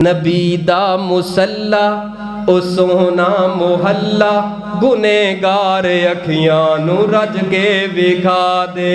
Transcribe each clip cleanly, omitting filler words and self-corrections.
نبی دا مسلہ او سونا محلہ گنہگار اکھیاں نو رج کے وکھا دے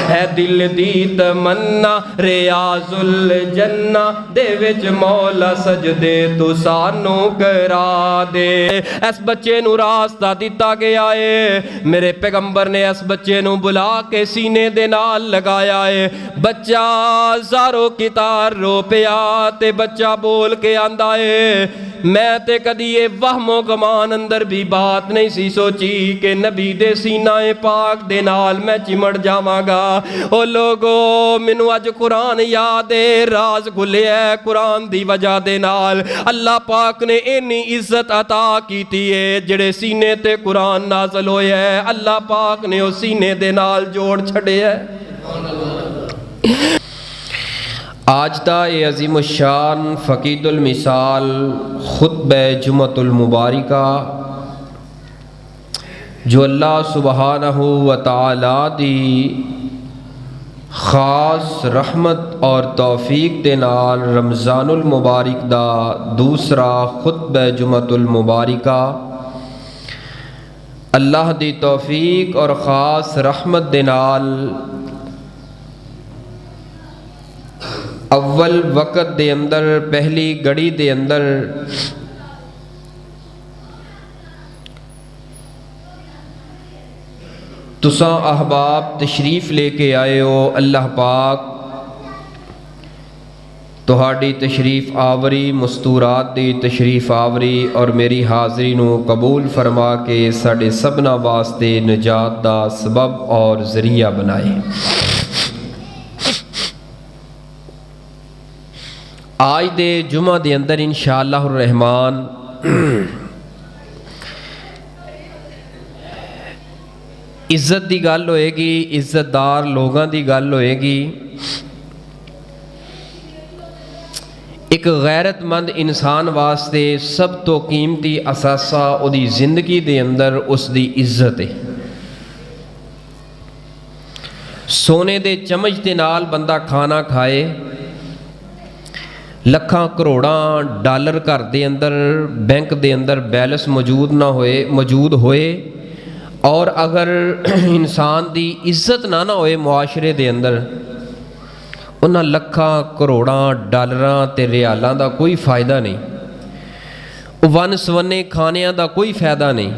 ہے دل دی تمنا ریاض الجنہ دے وچ مولا سجدے تو سانو کرا دے۔ اس بچے نو راستہ دیتا گیا ہے، میرے پیغمبر نے اس بچے نو بلا کے سینے دے نال لگایا ہے۔ بچہ زارو کتار رو پیا تے بچہ بول کے آندا ہے میں تے کدی یہ وہم و گمان اندر بھی بات نہیں سی سوچی کہ نبی دے سینہ پاک دے نال میں چمڑ جاواں گا۔ او لوگو مینوں اج قرآن یاد ہے، راز کھلے ہے قرآن دی وجہ دے نال۔ اللہ پاک نے اینی عزت عطا کیتی ہے، جڑے سینے تے قرآن نازل ہوئے ہے اللہ پاک نے او سینے دے نال جوڑ چھڑے ہے۔ آج دا اے عظیم الشان فقید المثال خطبہ جمعۃ المبارکہ جو اللہ سبحانہ وتعالی دی خاص رحمت اور توفیق دے نال رمضان المبارک دا دوسرا خطبہ جمعۃ المبارکہ اللہ دی توفیق اور خاص رحمت دے نال اول وقت دے اندر پہلی گھڑی دے اندر تساں احباب تشریف لے کے آئے ہو۔ اللہ پاک تہاڈی تشریف آوری مستورات دی تشریف آوری اور میری حاضری نو قبول فرما کے ساڈے سبنا واسطے نجات دا سبب اور ذریعہ بنائے۔ آج دے جمعہ دے اندر انشاءاللہ الرحمن عزت دی گل ہوئے گی، عزت دار لوگاں دی گل ہوئے گی۔ ایک غیرت مند انسان واسطے سب تو قیمتی اثاثہ او دی زندگی دے اندر اس دی عزت ہے۔ سونے دے چمچ دے نال بندہ کھانا کھائے، لکھاں کروڑاں ڈالر گھر دے اندر بینک دے اندر بیلنس موجود ہوئے اور اگر انسان دی عزت نہ ہوئے معاشرے دے اندر انہاں لکھاں کروڑاں ڈالراں تے ریالاں دا کوئی فائدہ نہیں، ون سونے کھانیاں دا کوئی فائدہ نہیں۔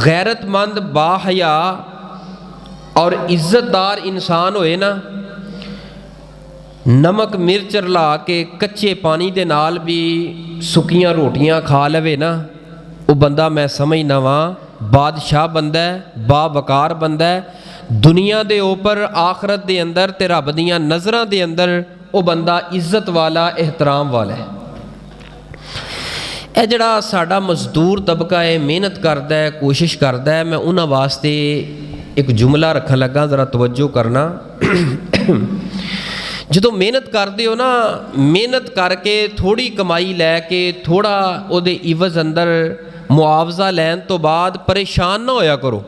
غیرت مند با حیا اور عزت دار انسان ہوئے نا، نمک مرچ رلا کے کچے پانی دے نال بھی سکیاں روٹیاں کھا لوے نا، وہ بندہ میں سمجھنا واں بادشاہ بندہ ہے، با وقار بندہ ہے، دنیا دے اوپر آخرت دے اندر تے رب دیاں نظراں دے اندر وہ بندہ عزت والا احترام والا ہے۔ اے جڑا ساڈا مزدور طبقہ ہے، محنت کردا ہے، کوشش کردا ہے، میں انہاں واسطے ایک جملہ رکھن لگا، ذرا توجہ کرنا۔ جدو محنت کرتے ہو نا، محنت کر کے تھوڑی کمائی لے کے تھوڑا او دے عوض اندر معاوضہ لین تو بعد پریشان نہ ہویا کرو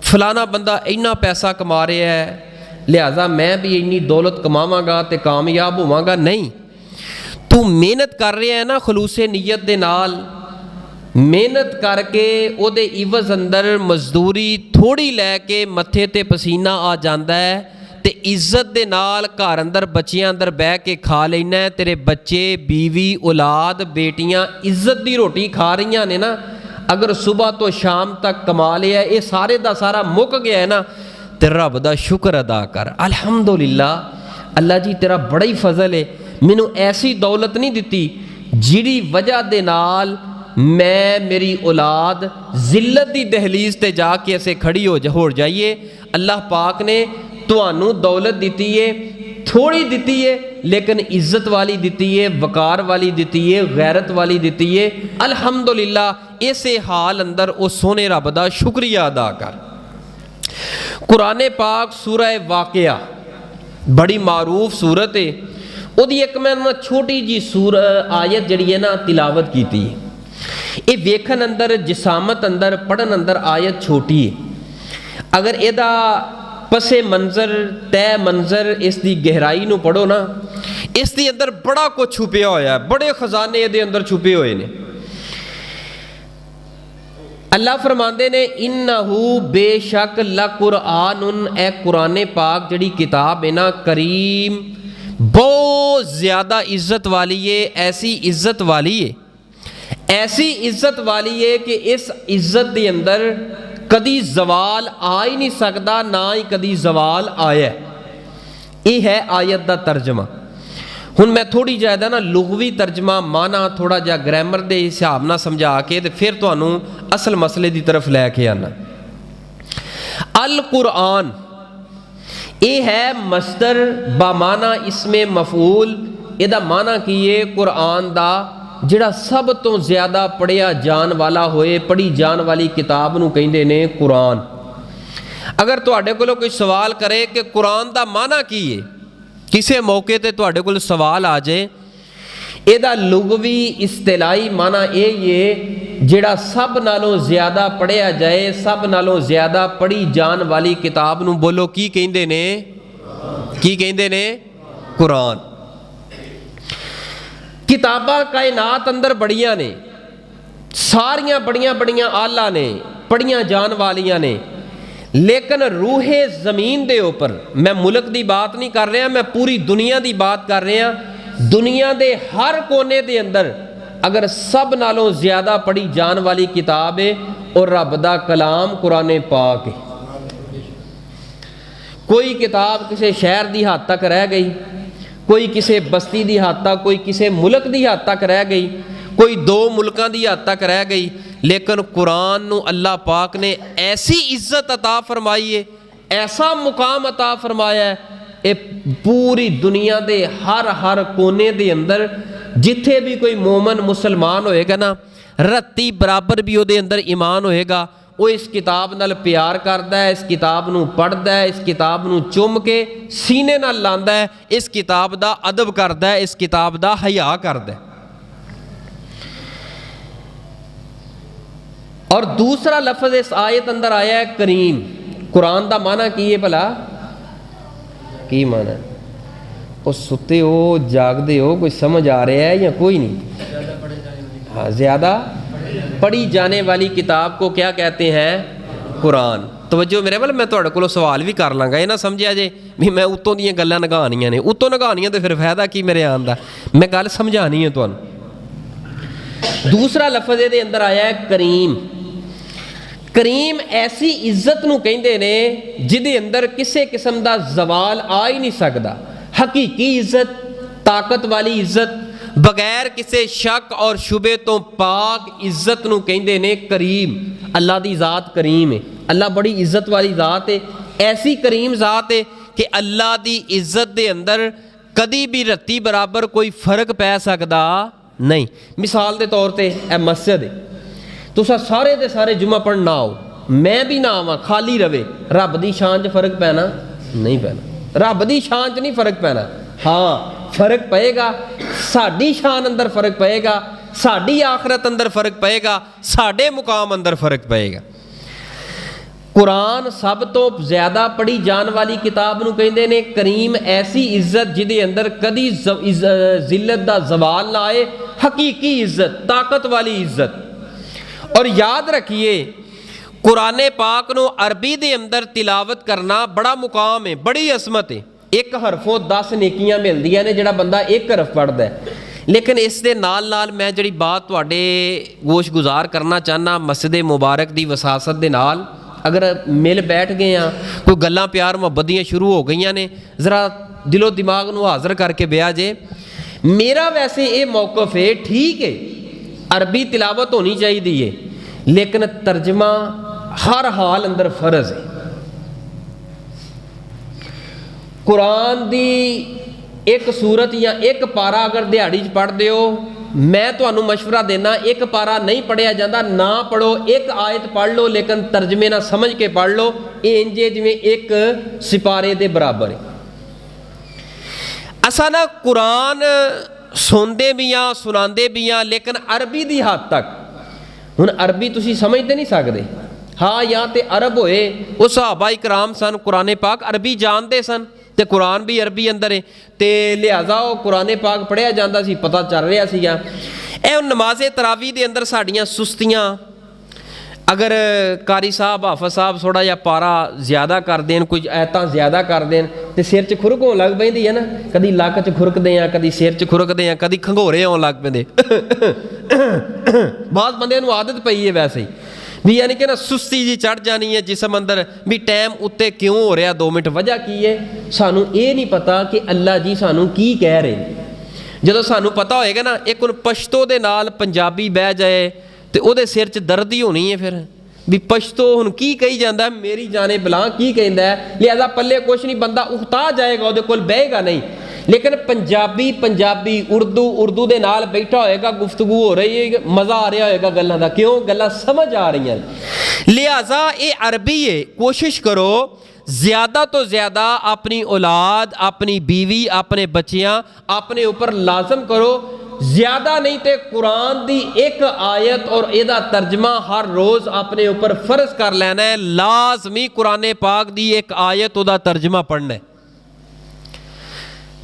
فلانا بندہ اینا پیسہ کما رہا ہے لہذا میں بھی اینی دولت کماواں گا تے کامیاب ہوواں گا۔ نہیں، تو محنت کر رہا ہے نا خلوص نیت دے نال، محنت کر کے او دے عوض اندر مزدوری تھوڑی لے کے متھے تے پسینہ آ جاندا ہے تے عزت دے نال گھر اندر بچیاں اندر بہ کے کھا لینا ہے، تیرے بچے بیوی اولاد بیٹیاں عزت دی روٹی کھا رہیاں نے نا۔ اگر صبح تو شام تک کما لیا ہے، یہ سارے دا سارا مک گیا ہے نا، تے رب دا شکر ادا کر، الحمدللہ اللہ جی تیرا بڑا ہی فضل ہے، مینوں ایسی دولت نہیں دتی جیڑی وجہ دے نال میں میری اولاد ذلت دی دہلیز تے جا کے اسے کھڑی ہو جائیے۔ اللہ پاک نے تانوں دولت دیتی ہے، تھوڑی دیتی ہے لیکن عزت والی دیتی ہے، وقار والی دیتی ہے، غیرت والی دیتی ہے۔ الحمدللہ اسے حال اندر او سونے رب دا شکریہ ادا کر۔ قرآن پاک سورہ واقعہ بڑی معروف سورت ہے، او دی ایک میں چھوٹی جی آیت جڑی ہے نا تلاوت کی تھی۔ یہ ویکھن اندر جسامت اندر پڑھن اندر آیت چھوٹی ہے، اگر ایدہ پس منظر تے منظر اس دی گہرائی نو پڑھو نا، ਇਸ ਦੇ ਅੰਦਰ ਬੜਾ ਕੁਝ ਛੁਪਿਆ ਹੋਇਆ, ਬੜੇ ਖਜ਼ਾਨੇ ਇਹਦੇ ਅੰਦਰ ਛੁਪੇ ਹੋਏ ਨੇ। ਅੱਲਾਹ ਫਰਮਾਉਂਦੇ ਨੇ ਇਨਹੁ ਬੇਸ਼ੱਕ ਲਾ ਕੁਰਾਨ, ਇਹ ਕੁਰਾਨ ਪਾਕ ਜਿਹੜੀ ਕਿਤਾਬ ਹੈ ਨਾ, ਕਰੀਮ, ਬਹੁਤ ਜ਼ਿਆਦਾ ਇੱਜ਼ਤ ਵਾਲੀ ਹੈ। ਐਸੀ ਇੱਜ਼ਤ ਵਾਲੀ ਹੈ, ਐਸੀ ਇੱਜ਼ਤ ਵਾਲੀ ਹੈ ਕਿ ਇਸ ਇੱਜ਼ਤ ਦੇ ਅੰਦਰ ਕਦੀ ਜ਼ਵਾਲ ਆ ਹੀ ਨਹੀਂ ਸਕਦਾ, ਨਾ ਹੀ ਕਦੀ ਜ਼ਵਾਲ ਆਇਆ। ਇਹ ਹੈ ਆयत ਦਾ ਤਰਜਮਾ। ਹੁਣ ਮੈਂ ਥੋੜੀ ਜਿਹਾ ਨਾ ਲੁਗਵੀ ਤਰਜਮਾ ਮਾਨਾ ਥੋੜਾ ਜਿਹਾ ਗ੍ਰਾਮਰ ਦੇ ਹਿਸਾਬ ਨਾਲ ਸਮਝਾ ਕੇ ਤੇ ਫਿਰ ਤੁਹਾਨੂੰ ਅਸਲ ਮਸਲੇ ਦੀ ਤਰਫ ਲੈ ਕੇ ਆਣਾ। ਅਲ ਕੁਰਾਨ ਇਹ ਹੈ ਮਸਦਰ ਬਾਮਾਨਾ ਇਸਮੇ ਮਫੂਲ। ਇਹਦਾ ਮਾਨਾ ਕੀ ਹੈ? ਕੁਰਾਨ ਦਾ ਜਿਹੜਾ ਸਭ ਤੋਂ ਜ਼ਿਆਦਾ ਪੜ੍ਹਿਆ ਜਾਣ ਵਾਲਾ ਹੋਏ, ਪੜ੍ਹੀ ਜਾਣ ਵਾਲੀ ਕਿਤਾਬ ਨੂੰ ਕਹਿੰਦੇ ਨੇ ਕੁਰਾਨ। ਅਗਰ ਤੁਹਾਡੇ ਕੋਲੋਂ ਕੋਈ ਸਵਾਲ ਕਰੇ ਕਿ ਕੁਰਾਨ ਦਾ ਮਾਨਾ ਕੀ ਹੈ, ਕਿਸੇ ਮੌਕੇ ਤੇ ਤੁਹਾਡੇ ਕੋਲ ਸਵਾਲ ਆ ਜਾਏ, ਇਹਦਾ ਲੁਗਵੀ ਇਸਤਿਲਾਹੀ ਮਾਨਾ ਇਹ ਹੈ ਜਿਹੜਾ ਸਭ ਨਾਲੋਂ ਜ਼ਿਆਦਾ ਪੜ੍ਹਿਆ ਜਾਏ, ਸਭ ਨਾਲੋਂ ਜ਼ਿਆਦਾ ਪੜ੍ਹੀ ਜਾਣ ਵਾਲੀ ਕਿਤਾਬ ਨੂੰ ਬੋਲੋ ਕੀ ਕਹਿੰਦੇ ਨੇ? ਕੀ ਕਹਿੰਦੇ ਨੇ? ਕੁਰਾਨ। ਕਿਤਾਬਾਂ ਕਾਇਨਾਤ ਅੰਦਰ ਬੜੀਆਂ ਨੇ, ਸਾਰੀਆਂ ਬੜੀਆਂ ਬੜੀਆਂ ਆਲਾ ਨੇ, ਪੜ੍ਹੀਆਂ ਜਾਣ ਵਾਲੀਆਂ ਨੇ, लेकिन रूहे ज़मीन दे ऊपर, मैं मुल्क की बात नहीं कर रहा, मैं पूरी दुनिया की बात कर रहा। दुनिया के हर कोने के अंदर अगर सब नालों ज़्यादा पढ़ी जान वाली किताब है और रब दा कलाम कुरान पाक है। कोई किताब किसी शहर की हद तक रह गई, कोई किसी बस्ती की हद तक, कोई किसी मुल्क की हद तक रह गई, कोई दो मुल्कों की हद तक रह गई, लेकिन कुरान नू अल्लाह पाक ने ऐसी इज्जत अता फरमाई है, ऐसा मुकाम अता फरमाया है, ये पूरी दुनिया के हर कोने के अंदर जिथे भी कोई मोमन मुसलमान होएगा ना, रत्ती बराबर भी उहदे अंदर ईमान होएगा, वो इस किताब नाल प्यार करता है, इस किताब नू पढ़ता है, इस किताब नू चुम के सीने नाल लांदा है, इस किताब दा अदब करता है, इस किताब दा हया करता है। और दूसरा लफ्ज़ इस आयत अंदर आया है करीम। कुरान का माना की है भला? की माना? वो सुते हो, जागते हो, कोई समझ आ रहा है या कोई नहीं? हाँ, ज़्यादा पढ़ी जाने वाली किताब को क्या कहते हैं? कुरान। तवज्जो मेरे वाल, मैं तुहाडे कोलों सवाल भी कर लांगा, ये ना समझिया जे भी मैं उत्तों दी गल्लां नगाणियां ने, उत्तों नगाणियां तो फिर फायदा की मेरे आन दा, मैं गल समझानी है तुहानूं। दूसरा लफ्ज़ इहदे अंदर आया है करीम। करीम ऐसी इज्जत नूं कहंदे ने जिहदे अंदर किसी किस्म दा जवाल आ ही नहीं सकदा। हकीकी इज्जत, ताकत वाली इज्जत, बगैर किसी शक और शुबे तो पाक इज्जत नूं कहंदे ने करीम। अल्लाह दी ज़ात करीम है, अल्लाह बड़ी इज्जत वाली ज़ात है, ऐसी करीम ज़ात है कि अल्लाह दी इज्जत दे अंदर कदी भी रत्ती बराबर कोई फर्क पै सकदा नहीं। मिसाल के तौर पर यह मस्जिद है, तुसा सारे दे सारे जुमा पढ़न ना आओ, मैं भी ना आवां, खाली रवे, रब दी शान च फर्क पैना नहीं पैना, रब दी शान च नहीं फर्क पैना। हाँ, फर्क पएगा, साडी शान अंदर फर्क पएगा, साडी आखरत अंदर फर्क पएगा, साडे मुकाम अंदर फर्क पएगा। कुरान सब तो ज़्यादा पढ़ी जान वाली किताब नूं कहंदे ने करीम। ऐसी इज्जत जिहदे अंदर कदी जिल्लत दा जवाल ना आए, हकीकी इज्जत, ताकत वाली इज्जत। और याद रखिए कुरान पाक नूं अरबी दे अंदर तिलावत करना बड़ा मुकाम है, बड़ी असमत है। एक हरफों 10 नेकियां मिलदियां ने जिहड़ा बंदा एक हरफ पढ़दा है। लेकिन इस दे नाल नाल मैं जिहड़ी बात तुहाडे गोश गुजार करना चाहना मस्जिद मुबारक दी वसासत दे नाल, अगर मिल बैठ गए हाँ, कोई गल्लां प्यार मुहब्बत शुरू हो गई ने, ज़रा दिलो दिमाग नूं हाज़र करके बिया जे। मेरा वैसे ये मौकफ है, ठीक है अरबी तिलावत होनी चाहिए, लेकिन तर्जमा हर हाल अंदर फर्ज है। कुरान दी एक सूरत या एक पारा अगर दिहाड़ी च पढ़ते हो, मैं तुहानू मशवरा देना, एक पारा नहीं पढ़िया जाता, ना पढ़ो, एक आयत पढ़ लो, लेकिन तर्जमे ना समझ के पढ़ लो। ये इंजे जिवें एक सिपारे दे बराबर है। असा ना कुरान सुनते भी हाँ, सुनाते भी हाँ, लेकिन अरबी दी हद तक। हुण अरबी तुसी समझ ते नहीं सकते। हाँ, या तो अरब होए, वो सहाबा इकराम सन, कुरान पाक अरबी जानते सन, ਤੇ ਕੁਰਾਨ ਵੀ ਅਰਬੀ ਅੰਦਰ ਹੈ, ਤੇ ਲਿਹਾਜ਼ਾ ਉਹ ਕੁਰਾਨ ਪਾਕ ਪੜ੍ਹਿਆ ਜਾਂਦਾ ਸੀ, ਪਤਾ ਚੱਲ ਰਿਹਾ ਸੀਗਾ। ਇਹ ਨਮਾਜ਼ੇ ਤਰਾਵੀ ਦੇ ਅੰਦਰ ਸਾਡੀਆਂ ਸੁਸਤੀਆਂ, ਅਗਰ ਕਾਰੀ ਸਾਹਿਬ ਹਾਫਿਜ਼ ਸਾਹਿਬ ਥੋੜ੍ਹਾ ਜਿਹਾ ਪਾਰਾ ਜ਼ਿਆਦਾ ਕਰ ਦੇਣ, ਕੁਝ ਐਤਾਂ ਜ਼ਿਆਦਾ ਕਰ ਦੇਣ, ਤੇ ਸਿਰ 'ਚ ਖੁਰਕ ਹੋਣ ਲੱਗ ਪੈਂਦੀ ਹੈ ਨਾ, ਕਦੀ ਲੱਕ 'ਚ ਖੁਰਕਦੇ ਆ, ਕਦੀ ਸਿਰ 'ਚ ਖੁਰਕਦੇ ਆ, ਕਦੀ ਖੰਘੋਰੇ ਆਉਣ ਲੱਗ ਪੈਂਦੇ। ਬਾਅਦ ਬੰਦੇ ਨੂੰ ਆਦਤ ਪਈ ਹੈ ਵੈਸੇ ਹੀ ਵੀ, ਯਾਨੀ ਕਿ ਨਾ ਸੁਸਤੀ ਜੀ ਚੜ੍ਹ ਜਾਣੀ ਹੈ ਜਿਸਮ ਅੰਦਰ ਵੀ ਟਾਈਮ ਉੱਤੇ ਕਿਉਂ ਹੋ ਰਿਹਾ 2 ਮਿੰਟ, ਵਜ੍ਹਾ ਕੀ ਹੈ ਸਾਨੂੰ ਇਹ ਨਹੀਂ ਪਤਾ ਕਿ ਅੱਲਾ ਜੀ ਸਾਨੂੰ ਕੀ ਕਹਿ ਰਹੇ ਨੇ। ਜਦੋਂ ਸਾਨੂੰ ਪਤਾ ਹੋਏਗਾ ਨਾ, ਇੱਕ ਹੁਣ ਪਸ਼ਤੋ ਦੇ ਨਾਲ ਪੰਜਾਬੀ ਬਹਿ ਜਾਏ ਤੇ ਉਹਦੇ ਸਿਰ 'ਚ ਦਰਦ ਹੀ ਹੋਣੀ ਹੈ ਫਿਰ ਵੀ ਪਸ਼ਤੋ ਹੁਣ ਕੀ ਕਹੀ ਜਾਂਦਾ, ਮੇਰੀ ਜਾਣੇ ਬਲਾਂ ਕੀ ਕਹਿੰਦਾ, ਲਿਹਾਜ਼ਾ ਪੱਲੇ ਕੁਛ ਨਹੀਂ, ਬੰਦਾ ਉਕਤਾ ਜਾਏਗਾ, ਉਹਦੇ ਕੋਲ ਬਹੇਗਾ ਨਹੀਂ। ਲੇਕਿਨ ਪੰਜਾਬੀ ਉਰਦੂ ਦੇ ਨਾਲ ਬੈਠਾ ਹੋਏਗਾ, ਗੁਫ਼ਤਗੂ ਹੋ ਰਹੀ ਹੈ, ਮਜ਼ਾ ਆ ਰਿਹਾ ਹੋਏਗਾ ਗੱਲਾਂ ਦਾ, ਕਿਉਂ ਗੱਲਾਂ ਸਮਝ ਆ ਰਹੀਆਂ। ਲਿਹਾਜ਼ਾ ਇਹ ਅਰਬੀ ਹੈ, ਕੋਸ਼ਿਸ਼ ਕਰੋ ਜ਼ਿਆਦਾ ਤੋਂ ਜ਼ਿਆਦਾ ਆਪਣੀ ਔਲਾਦ, ਆਪਣੀ बीवी, ਆਪਣੇ ਬੱਚਿਆਂ, ਆਪਣੇ ਉੱਪਰ ਲਾਜ਼ਮ ਕਰੋ। ਜ਼ਿਆਦਾ ਨਹੀਂ ਤੇ ਕੁਰਾਨ ਦੀ ਇੱਕ ਆਇਤ ਔਰ ਇਹਦਾ ਤਰਜਮਾ ਹਰ ਰੋਜ਼ ਆਪਣੇ ਉੱਪਰ ਫਰਜ਼ ਕਰ ਲੈਣਾ ਹੈ। ਲਾਜ਼ਮੀ ਕੁਰਾਨ ਪਾਕ ਦੀ ਇੱਕ ਆਇਤ ਉਹਦਾ ਤਰਜਮਾ ਪੜ੍ਹਨਾ ਹੈ।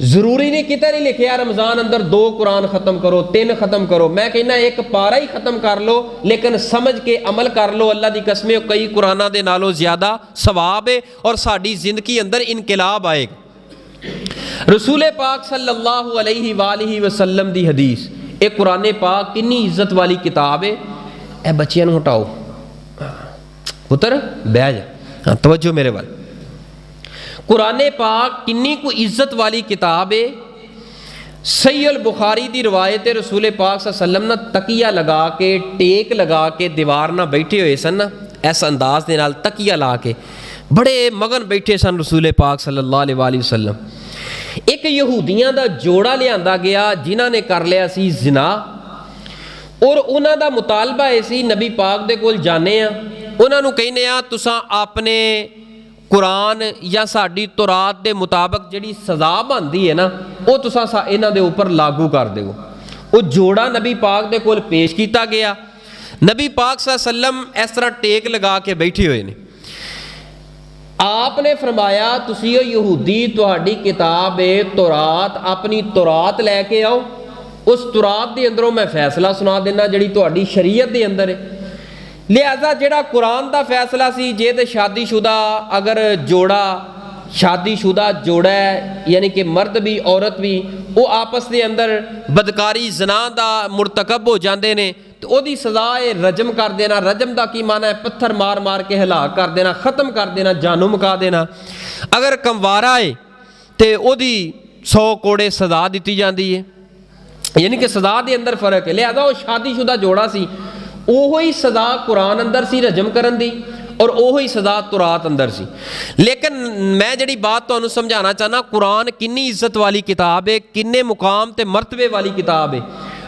ਜ਼ਰੂਰੀ ਨਹੀਂ ਕਿਤੇ ਨਹੀਂ ਲਿਖਿਆ ਰਮਜ਼ਾਨ ਅੰਦਰ 2 ਕੁਰਾਨ ਖਤਮ ਕਰੋ, 3 ਖਤਮ ਕਰੋ। ਮੈਂ ਕਹਿੰਦਾ ਇੱਕ ਪਾਰਾ ਹੀ ਖਤਮ ਕਰ ਲੋ, ਲੇਕਿਨ ਸਮਝ ਕੇ ਅਮਲ ਕਰ ਲੋ। ਅੱਲਾ ਦੀ ਕਸਮ ਹੈ ਕਈ ਕੁਰਾਨਾਂ ਦੇ ਨਾਲੋਂ ਜ਼ਿਆਦਾ ਸਵਾਬ ਹੈ ਔਰ ਸਾਡੀ ਜ਼ਿੰਦਗੀ ਅੰਦਰ ਇਨਕਲਾਬ ਆਏਗਾ। रसूल पाक सल्लल्लाहु अलैहि वसल्लम दी हदीस, ये कुरान पाक किन्नी इज्जत वाली किताब है। ए बच्चियां नूं हटाओ, पुत्र बह जा, हाँ तवज्जो मेरे वाल। कुरान पाक किन्नी को इज्जत वाली किताब है। सही अल बुखारी दी रवायत है, रसूल पाक सल्लल्लाहु अलैहि वसल्लम ना तकिया लगा के, टेक लगा के दीवार ना बैठे हुए सन ना, इस अंदाज दे नाल तकिया ला के बड़े मगन बैठे सन रसूल पाक सल्लल्लाहु अलैहि वसल्लम। एक यहूदियां दा जोड़ा लियांदा गया जिन्हां ने कर लिया सी जिना, और उन्हां दा मुतालबा ये सी नबी पाक दे कोल जाने आ, उन्हां नूं कहने आ तुसां अपने कुरान या साडी तौरात दे मुताबिक जिहड़ी सज़ा बनदी है ना, वो तुसां इन्हां दे उपर लागू कर देवो। वो जोड़ा नबी पाक दे कोल पेश किया गया। नबी पाक सल्लल्लाहु अलैहि वसल्लम इस तरह टेक लगा के बैठे हुए ने। आपने फरमाया तुसी यहूदी, तुहाडी किताब है तौरात, अपनी तौरात लैके आओ, उस तौरात के अंदरों मैं फैसला सुना देना जिहड़ी तुहाडी शरीयत के अंदर है। लिहाजा जिहड़ा कुरान का फैसला सी, जे ते शादीशुदा अगर जोड़ा, शादीशुदा जोड़ा है यानी कि मर्द भी औरत भी, वो आपस के अंदर बदकारी जना का मुरतकब हो जाते हैं तो ਉਹਦੀ सज़ा है रजम कर देना। रजम का की माना है पत्थर मार मार के हलाक कर देना, ख़त्म कर देना, जानू मुका देना। अगर कंवारा है तो ਉਹਦੀ 100 कोड़े सज़ा दी जाती है, यानी कि सज़ा के अंदर फर्क है। लिहाजा वो शादीशुदा जोड़ा सी, ओही सज़ा कुरान अंदर सी रजम करन दी और ओही सज़ा तौरात अंदर सी। लेकिन मैं जिहड़ी बात तुहानूं समझाना चाहना, कुरान किन्नी इज्जत वाली किताब है, किन्ने मुकाम ते मरतबे वाली किताब है।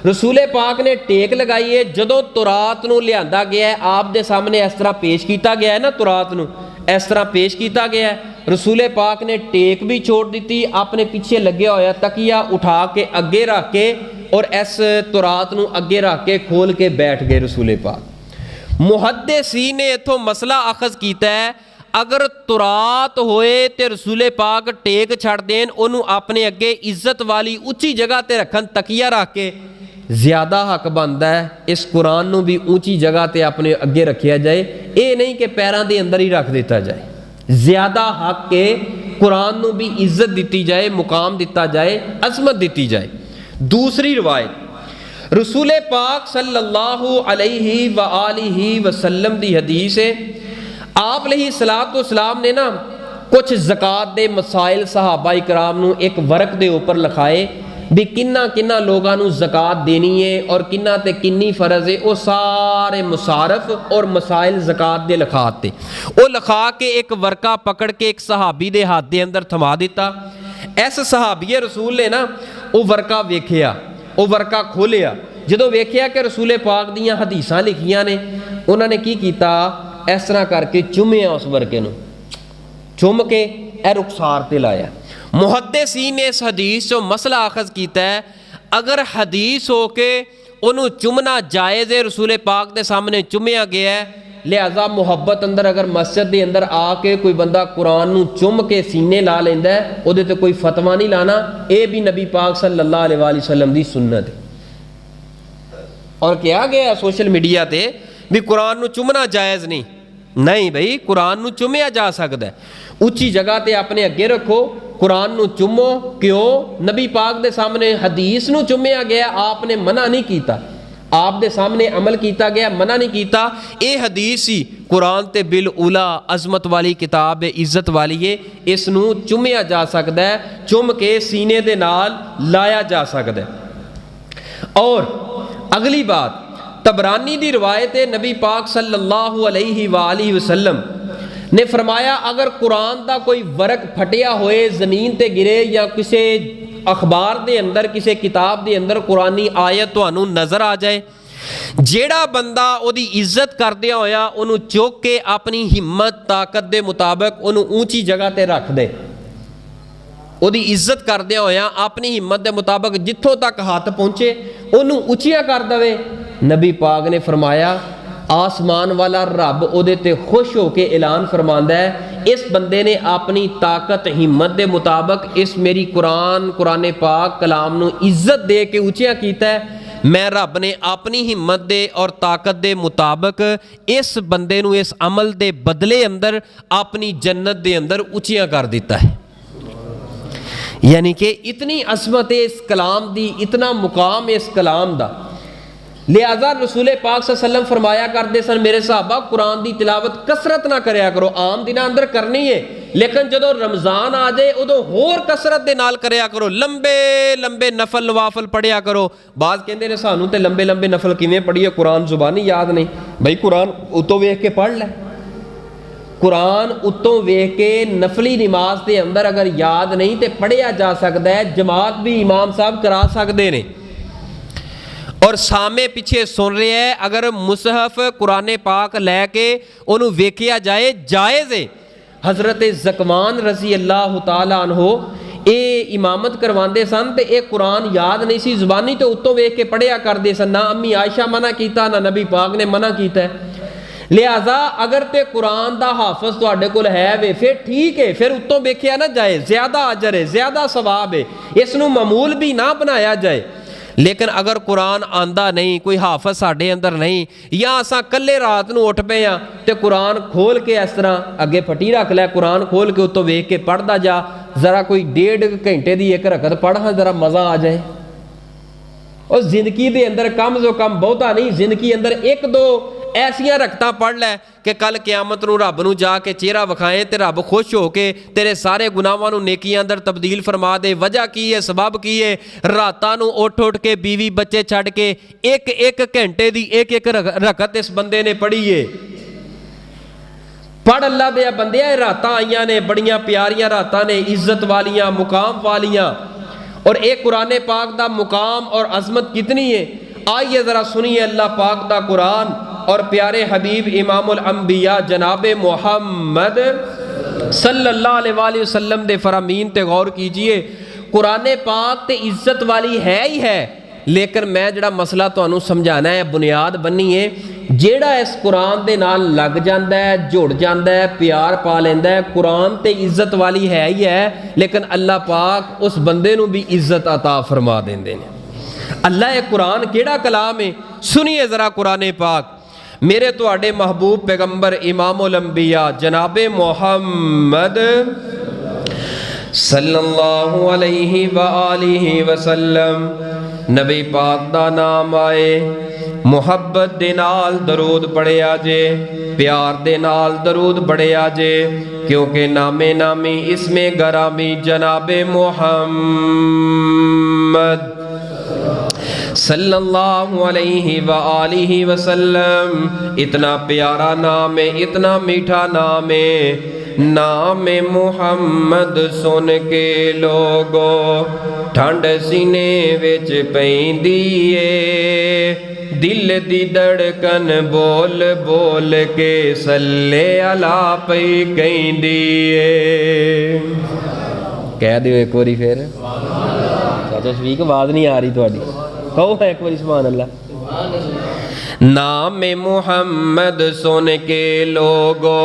रसूले पाक ने टेक लगाई है। जदों तौरात नूं लियांदा गया है, आप दे सामने इस तरह पेश किया गया है ना, तौरात नूं इस तरह पेश किया गया है। रसूले पाक ने टेक भी छोड़ दी, अपने पीछे लगे होया तकिया उठा के अगे रख के और इस तौरात नूं अगे रख के खोल के बैठ गए रसूले पाक। मुहद्दिसीन ने इत्थों मसला अखज़ किया है, अगर तौरात होए तो रसूले पाक टेक छड़ देन, उन्होंने अपने अगे इज्जत वाली उच्ची जगह ते रखन, तकिया रख के ज़्यादा हक बनता है इस कुरान नूं भी ऊँची जगह ते अपने अगे रखा जाए। ये नहीं कि पैरों के अंदर ही रख दिता जाए। ज़्यादा हक के कुरान नूं भी इज्जत दी जाए, मुकाम दिता जाए, अजमत दी जाए। दूसरी रवायत रसूल पाक सल्लल्लाहु अलैहि वसल्लम दी हदीस है। आप अलैहिस्सलातु वस्सलाम ने ना कुछ ज़कात दे मसाइल सहाबा इकराम नूं एक वर्क दे उपर लिखाए भी किन्ना किन्ना लोगों नूं ज़कात देनी है और किन्ना ते किन्नी फ़र्ज़ है। वो सारे मुसारफ और मसाइल ज़कात दे लिखाते, वो लिखा के एक वर्का पकड़ के एक सहाबी दे हाथ दे अंदर थमा दिता। इस सहाबीए रसूल ने ना वो वर्का वेखिया, वो वर्का खोलिया। जदों वेखिया कि रसूले पाक दियां हदीसां लिखियां ने, उन्होंने की कीता, इस तरह करके चुमिया उस वर्के नूं, चुम के ए रुखसार ते लाया। मुहद्दिसीन ने इस हदीस चो मसला अखज़ किया है, अगर हदीस हो के उन्होंने चुमना जायज़ है, रसूले पाक के सामने चुमिया गया है, لہذا محبت اندر اگر مسجد دے اندر آ کے کوئی بندہ قرآن نو چم کے سینے لا لیندہ ہے او دے تے کوئی فتوہ نہیں لانا، اے بھی نبی پاک صلی اللہ علیہ وآلہ وسلم دی سنت ہے۔ اور کیا گیا سوشل میڈیا تے بھی قرآن نو چمنا جائز نہیں بھائی، قرآن نو چمیا جا سکتا ہے، اچھی جگہ تے اپنے اگے رکھو، قرآن نو چمو، کیوں؟ نبی پاک دے سامنے حدیث نو چمیا گیا، آپ نے منع نہیں کیتا، آپ دے سامنے عمل کیتا گیا، منع نہیں کیتا۔ اے حدیث ہی قرآن تے بالاولا عظمت والی کتاب ہے، عزت والی ہے، اس نو چمیا جا سکتا ہے، چم کے سینے دے نال لایا جا سکتا ہے۔ اور اگلی بات، طبرانی دی روایت ہے، نبی پاک صلی اللہ علیہ وآلہ وسلم نے فرمایا اگر قرآن دا کوئی ورق پھٹیا ہوئے زمین تے گرے یا کسی اخبار دے اندر کسی کتاب دے اندر قرآنی آیت تانوں نظر آ جائے، جیڑا بندہ او دی عزت کردیا ہویا انہوں چوک کے اپنی ہمت طاقت دے مطابق انہوں اونچی جگہ تے رکھ دے، او دی عزت کردیا ہویا اپنی ہمت دے مطابق جتھوں تک ہاتھ پہنچے انہوں اونچیاں کر دے۔ نبی پاک نے فرمایا آسمان والا رب او دے تے خوش ہو کے اعلان فرماندا ہے اس بندے نے اپنی طاقت ہمت دے مطابق اس میری قرآن پاک کلام نو عزت دے کے اونچیاں کیتا ہے، میں رب نے اپنی ہمت دے اور طاقت دے مطابق اس بندے نو اس عمل دے بدلے اندر اپنی جنت دے اندر اونچیاں کر دیتا ہے۔ یعنی کہ اتنی عظمت ہے اس کلام دی، اتنا مقام ہے اس کلام دا، لہذا رسول پاک صلی اللہ علیہ وسلم فرمایا کرتے سن میرے صحابہ قرآن دی تلاوت کثرت نہ کریا کرو، عام دنوں اندر کرنی ہے لیکن جدو رمضان آ جائے ادو ہور کثرت دے نال کریا کرو، لمبے لمبے نفل نوافل پڑھیا کرو۔ بعض کہندے نے سانوں تے لمبے لمبے نفل کیویں پڑھیے، قرآن زبانی یاد نہیں، بھائی قرآن اتوں ویکھ کے پڑھ لے، قرآن اتوں ویکھ کے نفلی نماز دے اندر اگر یاد نہیں تے پڑھیا جا سکتا ہے، جماعت بھی امام صاحب کرا سکتے نے، اور سامنے پیچھے سن رہے ہیں، اگر مصحف قرآن پاک لے کے انہوں ویکھیا جائے جائز ہے۔ حضرت زکوان رضی اللہ تعالیٰ عنہ اے امامت کرواندے سن تے اے قرآن یاد نہیں سی، زبانی تو اتوں ویکھ کے پڑھیا کردے سن، نہ امی عائشہ منع کیتا نہ نبی پاک نے منع کیتا ہے۔ لہذا اگر تے قرآن دا حافظ تواڈے کول ہے وے پھر ٹھیک ہے، پھر اتوں ویکھیا نہ جائے، زیادہ اجر ہے، زیادہ ثواب ہے، اس نو معمول بھی نہ بنایا جائے۔ لیکن اگر قرآن آندا نہیں، کوئی حافظ ساڈے اندر نہیں، یا اساں کلے رات نو اٹھ پے ہاں تے قرآن کھول کے اس طرح اگے پھٹی رکھ لے، قرآن کھول کے اتوں ویکھ کے پڑھدا جا، ذرا کوئی 1.5 گھنٹے دی ایک رکعت پڑھ ہاں، ذرا مزہ آ جائے۔ اور زندگی دے اندر کم از کم بہتا نہیں، زندگی اندر 1-2 ایسیاں رکھتا پڑھ لے کہ کل قیامت نو رب نو جا کے چہرہ وکھائیں تے رب خوش ہو کے تیرے سارے گناہاں نو نیکیاں اندر تبدیل فرما دے۔ وجہ کی ہے، سبب کی ہے؟ راتاں نو اٹھ کے بیوی بچے چھڑ کے 1 گھنٹے دی 1 رکعت اس بندے نے پڑھی ہے۔ پڑھ اللہ دے بندے، راتاں آئیاں نے، بڑیاں پیاریاں راتاں نے، عزت والیاں، مقام والیاں، اور ایک قرآن پاک دا مقام اور عظمت کتنی ہے۔ آئیے ذرا سنیے اللہ پاک دا قرآن اور پیارے حبیب امام الانبیاء جناب محمد صلی اللہ علیہ وآلہ وسلم دے فرامین تے غور کیجئے۔ قرآن پاک تے عزت والی ہے ہی ہے، لیکن میں جڑا مسئلہ تو انہوں سمجھانا ہے، بنیاد بنی ہے، جیڑا اس قرآن دے نال لگ جاندہ ہے، جوڑ جاندہ ہے، پیار پا لیندہ ہے، قرآن تے عزت والی ہے ہی ہے، لیکن اللہ پاک اس بندے نو بھی عزت عطا فرما دیندے نے۔ اللہ ایک قرآن کیڑا کلام ہے، سنیے ذرا قرآن پاک۔ میرے تو آڑے محبوب پیغمبر امام الانبیاء جناب محمد صلی اللہ علیہ وآلہ وسلم نبی پاک دا نام آئے، محبت دے نال درود پڑھے آجے، پیار دے نال درود پڑھے آجے، کیونکہ نامے نامی اسم گرامی جناب محمد صلی اللہ علیہ وآلہ وسلم اتنا پیارا نام ہے، اتنا میٹھا نام ہے۔ نام محمد سن کے لوگو ٹھنڈ سینے وچ پیندی ہے، دل دی دھڑکن بول بول کے صلی علی پئی کہندی ہے۔ کہہ دیو ایک باری پھر، چاچا شفیق آواز نہیں آ رہی تہاڈی، کہو ایک باری سبحان اللہ۔ नाम मुहम्मद सुन के लोगो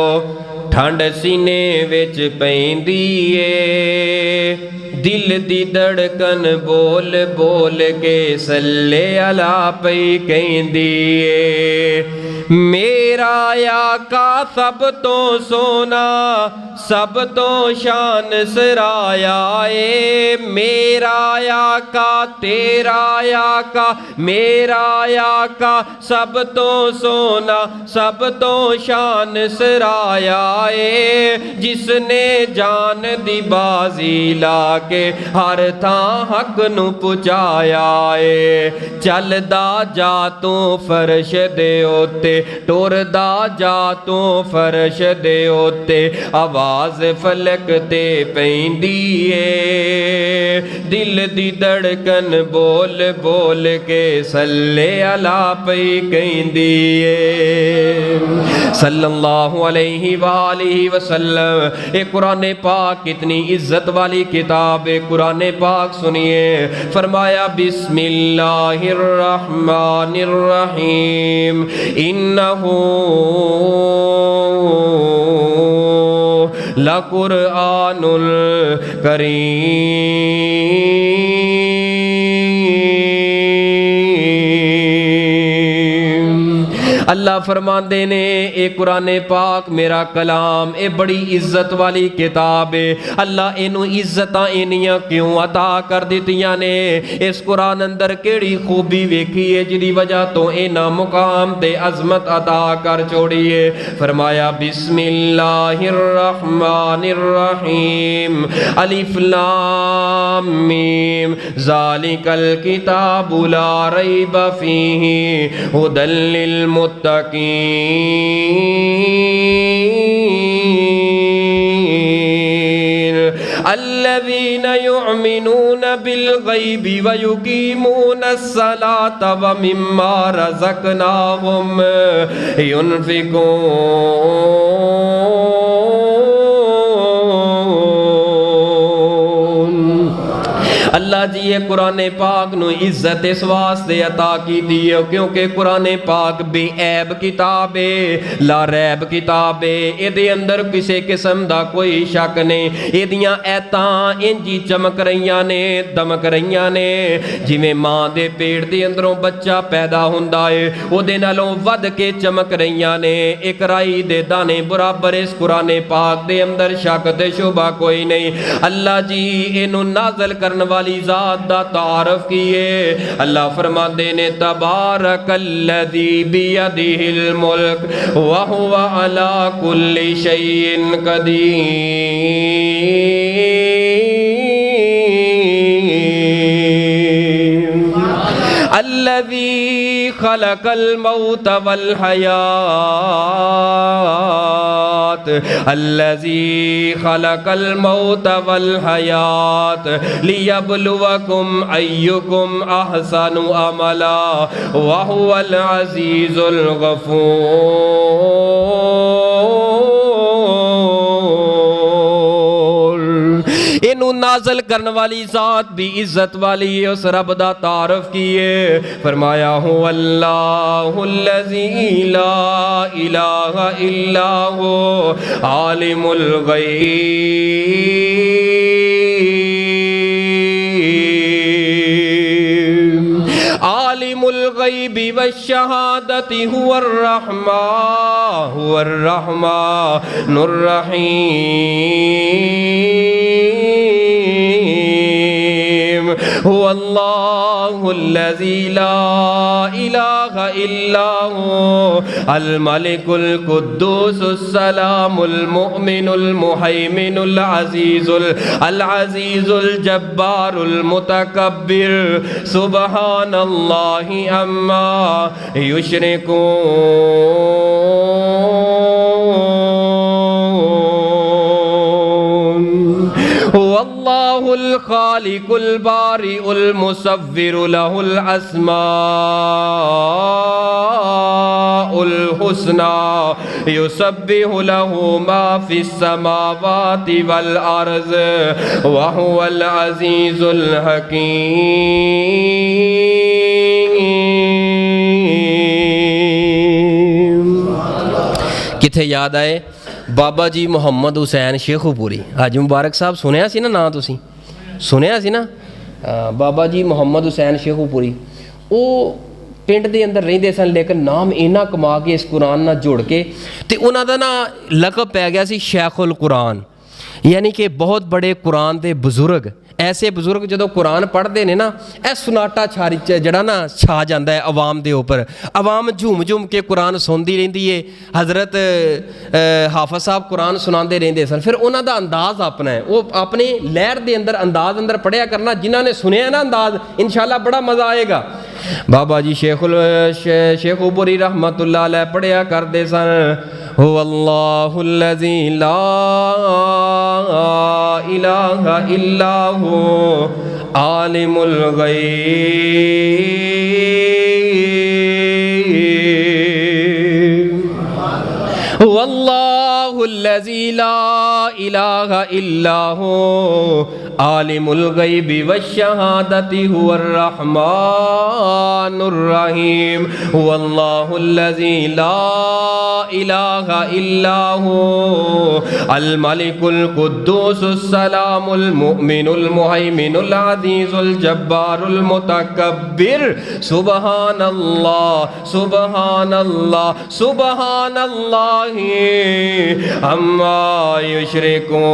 ठंड सीने विच पैंदी ए दिल दी धड़कन बोल बोल के सल्ले अला पई कहंदी ए मेरा आका सब तो सोना सब तो शान सराया ए मेरा आका तेरा आका मेरा आका सब तो सोना सब तो शान सराया ए जिसने जान दी बाजी ला के हर थां हक नू पुचाया ए चलदा जा तू फर्श दे उत्ते टुरदा जा तू फर्श दे उत्ते आवाज फलक ते पैंदी ए दिल दी धड़कन बोल बोल के सल्ले अला पई कहंदी ए सल्लल्लाहु अलैहि वालिहि वसल्लम। ए कुरान पाक कितनी इज्जत वाली किताब है। कुरान पाक सुनिए, फरमाया बिस्मिल्लाहिर रहमानिर रहीम इन्नहु लकुरआनुल करीम। अल्लाह फरमाते ने ए कुरान पाक मेरा कलाम ए बड़ी इज्जत वाली किताब है। अल्लाह इनू इज्जतां इनियां क्यों अता कर दित्तियां ने? इस कुरान अंदर केड़ी खूबी वेखी है जिदी वजह तो इना मुकाम ते अजमत अता कर छोड़ी है। फरमाया बिस्मिल्लाहिर रहमानिर रहीम अलिफ लाम मीम ज़ालिकल किताबु ला रैब फीहि हुदल लिल मुत्तकीन अल्लज़ीना युमिनूना बिल गैबि व युकीमूनस्सलाता व मिम्मा रज़क़नाहुम युनफिकून। अल्लाह जी ये कुरान पाक नू इज्जत इस वास्ते अता की दी है क्योंकि कुरान पाक बेऐब किताब है, ला रैब किताब है। इहदे अंदर किसी किस्म दा कोई शक नहीं। इहदियां ऐतां इंजी चमक रहीआं ने, दमक रहीआं ने जिवें मां दे पेट दे अंदरों बच्चा पैदा हुंदा है ओहदे नालों वध के चमक रहीआं ने। एक राई दे दाने बराबर इस कुरान पाक दे अंदर शक ते शुबा कोई नहीं। अल्लाह जी इहनू नाज़िल करन वाली ज़ात दा तारफ किए। अल्लाह फरमाते ने तबारकल्लज़ी बियदिहिल मुल्क व हुवा अला कुल्लि शैइन कदीर अल्लज़ी खलकल मौत वल हयात अल्लज़ी खलकल मौत वल हयात लियब्लुवकुम अय्युकुम अहसनु अमला व हुवल अज़ीज़ुल गफूर। इनू नाज़िल करने वाली ज़ात भी इज्जत वाली है। उस रब दा तारफ किए। फरमाया हु अल्लाहुल्लज़ी ला इलाहा इल्ला हु आलिमुल गैब आलिमुल गैबि वश्शहादति हुवर रहमानुर रहीम हुवल्लाहुल्लज़ी ला इलाहा इल्ला हु अल मलिकुल कुद्दूसुस सलामुल मुमिनुल मुहैमिनुल अज़ीज़ुल जब्बारुल मुतकब्बिर सुब्हानल्लाहि अम्मा युश्रिकून हुवल्लाहुल खालिकुल बारिउल मुसव्विरु लहुल अस्माउल हुस्ना युसब्बिहु लहु मा फिस समावाति वल अर्ज़ व हुवल अज़ीज़ुल हकीम। ਇੱਥੇ ਯਾਦ ਆਏ ਬਾਬਾ ਜੀ ਮੁਹੰਮਦ ਹੁਸੈਨ ਸ਼ੇਖੂਪੁਰੀ। ਹਾਜੀ ਮੁਬਾਰਕ ਸਾਹਿਬ ਸੁਣਿਆ ਸੀ ਨਾ ਨਾਂ, ਤੁਸੀਂ ਸੁਣਿਆ ਸੀ ਨਾ? ਬਾਬਾ ਜੀ ਮੁਹੰਮਦ ਹੁਸੈਨ ਸ਼ੇਖੂਪੁਰੀ ਉਹ ਪਿੰਡ ਦੇ ਅੰਦਰ ਰਹਿੰਦੇ ਸਨ, ਲੇਕਿਨ ਨਾਮ ਇੰਨਾ ਕਮਾ ਕੇ ਇਸ ਕੁਰਾਨ ਨਾਲ ਜੁੜ ਕੇ, ਤੇ ਉਹਨਾਂ ਦਾ ਨਾ ਲਕਬ ਪੈ ਗਿਆ ਸੀ ਸ਼ੈਖੁਲ ਕੁਰਾਨ, ਯਾਨੀ ਕਿ ਬਹੁਤ ਬੜੇ ਕੁਰਾਨ ਦੇ ਬਜ਼ੁਰਗ। ਐਸੇ ਬਜ਼ੁਰਗ ਜਦੋਂ ਕੁਰਾਨ ਪੜ੍ਹਦੇ ਨੇ ਨਾ, ਇਹ ਸੁਨਾਟਾ ਜਿਹੜਾ ਨਾ ਛਾ ਜਾਂਦਾ ਹੈ ਆਵਾਮ ਦੇ ਉੱਪਰ। ਆਵਾਮ ਝੂਮ ਝੂਮ ਕੇ ਕੁਰਾਨ ਸੁਣਦੀ ਰਹਿੰਦੀ ਏ। ਹਜ਼ਰਤ ਹਾਫਿਜ਼ ਸਾਹਿਬ ਕੁਰਾਨ ਸੁਣਾਉਂਦੇ ਰਹਿੰਦੇ ਸਨ। ਫਿਰ ਉਹਨਾਂ ਦਾ ਅੰਦਾਜ਼ ਆਪਣਾ ਹੈ, ਉਹ ਆਪਣੇ ਲਹਿਰ ਦੇ ਅੰਦਰ ਅੰਦਾਜ਼ ਅੰਦਰ ਪੜ੍ਹਿਆ ਕਰਨਾ। ਜਿਨ੍ਹਾਂ ਨੇ ਸੁਣਿਆ ਨਾ ਅੰਦਾਜ਼, ਇਨਸ਼ਾਅੱਲਾ ਬੜਾ ਮਜ਼ਾ ਆਏਗਾ। ਬਾਬਾ ਜੀ ਸ਼ੇਖੂਪੁਰੀ ਰਹਿਮਤੁल्लाह अलैह पढ़िया करते सन, हो अल्लाहुल्लज़ी ला इलाहा इल्ला हु आलिमुल गैब, हो अल्लाहुल्लज़ी ला इलाहा इल्ला हु आलिमुल गैबि वश्शहादति हुवर रहमानुर रहीम, हुवल्लाहुल्लज़ी ला इलाहा इल्ला हु अल मलिकुल कुद्दूसुस सलामुल मुमिनुल मुहैमिनुल अज़ीज़ुल जब्बारुल मुतकब्बिर, सुबहानल्लाह सुबहानल्लाह सुबहानल्लाहि अम्मा युश्रिकून।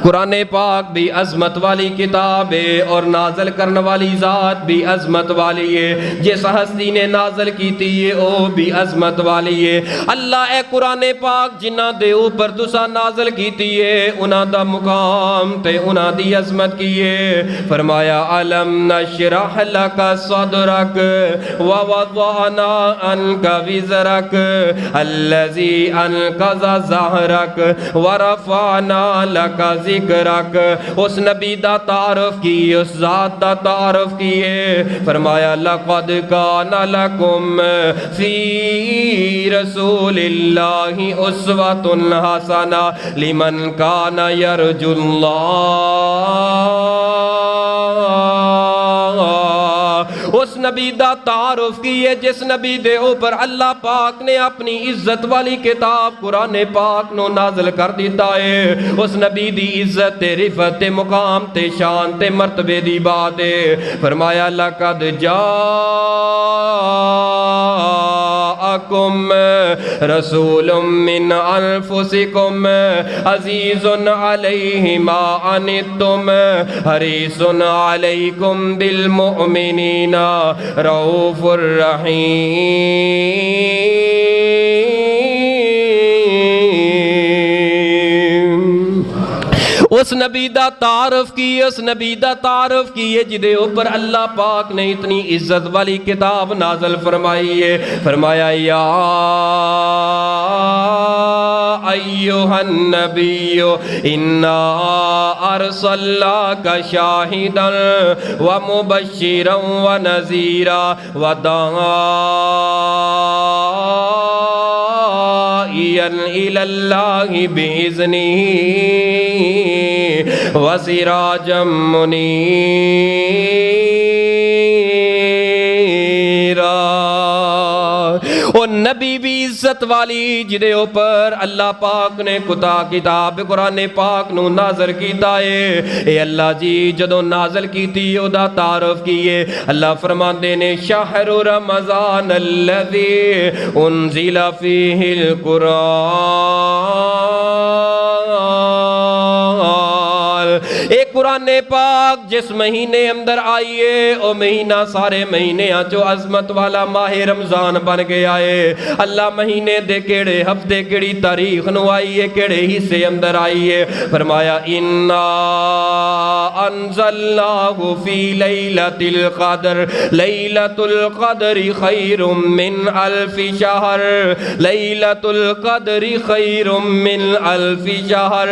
कुरान पाक भी अज़मत वाली किताब है और नाजल करने वाली ज़ात भी अज़मत वाली है। जिस हस्ती ने नाजल की थी वो भी अज़मत वाली है। अल्लाह ए कुरान पाक जिन्हां दे ऊपर तुसा नाजल की थी है, उन्हां दा मुकाम ते उन्हां दी अज़मत की है। फरमाया अलम नशरह लका सदरक व वज़अना अन्का विज़रक अल्लज़ी अनक़ज़ ज़हरक व रफ़अना लका ज़िक्रक। उस नबी दा तारुफ की, उस ज़ात दा तारुफ किए। फरमाया लक़द कान लकुम फ़ी रसूलिल्लाहि उस्वतुन हसना लिमन कान यरजुल्लाह। उस नबी दा तारुफ किए जिस नबी दे ऊपर अल्लाह पाक ने अपनी इज्जत वाली किताब कुरान पाक नो नाज़िल कर दिता है। उस नबी दी इज्जत ते रिफत ते मुकाम ते शान ते मर्तबे दी बात है। फरमाया लक़द जाअकुम रसूलुम मिन अनफुसिकुम अज़ीज़ुन अलैहि मा अनित्तुम हरीसुन अलैकुम बिल मुमिनीना रऊफ़ुर रहीम। उस नबी दा तारुफ की, उस नबी दा तारुफ की है जिदे ऊपर अल्लाह पाक ने इतनी इज्जत वाली किताब नाज़िल फरमाई है। फरमाया या अय्युहन नबिय्यु इन्ना अरसलनाका शाहिदन व मुबश्शिरन व नज़ीरा व दाइयन इलल्लाहि बिइज़्निही व सिराजम मुनीरा। ओ नबी भी इज्जत वाली जिदे ऊपर अल्लाह पाक ने कुता किताब कुरान पाक नू नाज़िल कीता है। ए अल्लाह जी जदों नाज़िल कीती ओदा तारुफ कीए। अल्लाह फरमांदे ने शहरु रमज़ान अल्लज़ी उन्ज़िला फ़ीहिल कुरान। एक कुरान पाक जिस महीने अंदर आई है ओ महीना सारे महीने जो अजमत वाला माह रमजान बन गया है। अल्लाह महीने दे केड़े हफ्ते केड़ी तारीख नु आई है, केड़े हिस्से अंदर आई है। फरमाया इन्ना अंज़लनाहु फी लैलतिल क़द्र लैलतुल क़द्रि खैरुम मिन अल्फि शहर लैलतुल क़द्रि खैरुम मिन अल्फि शहर।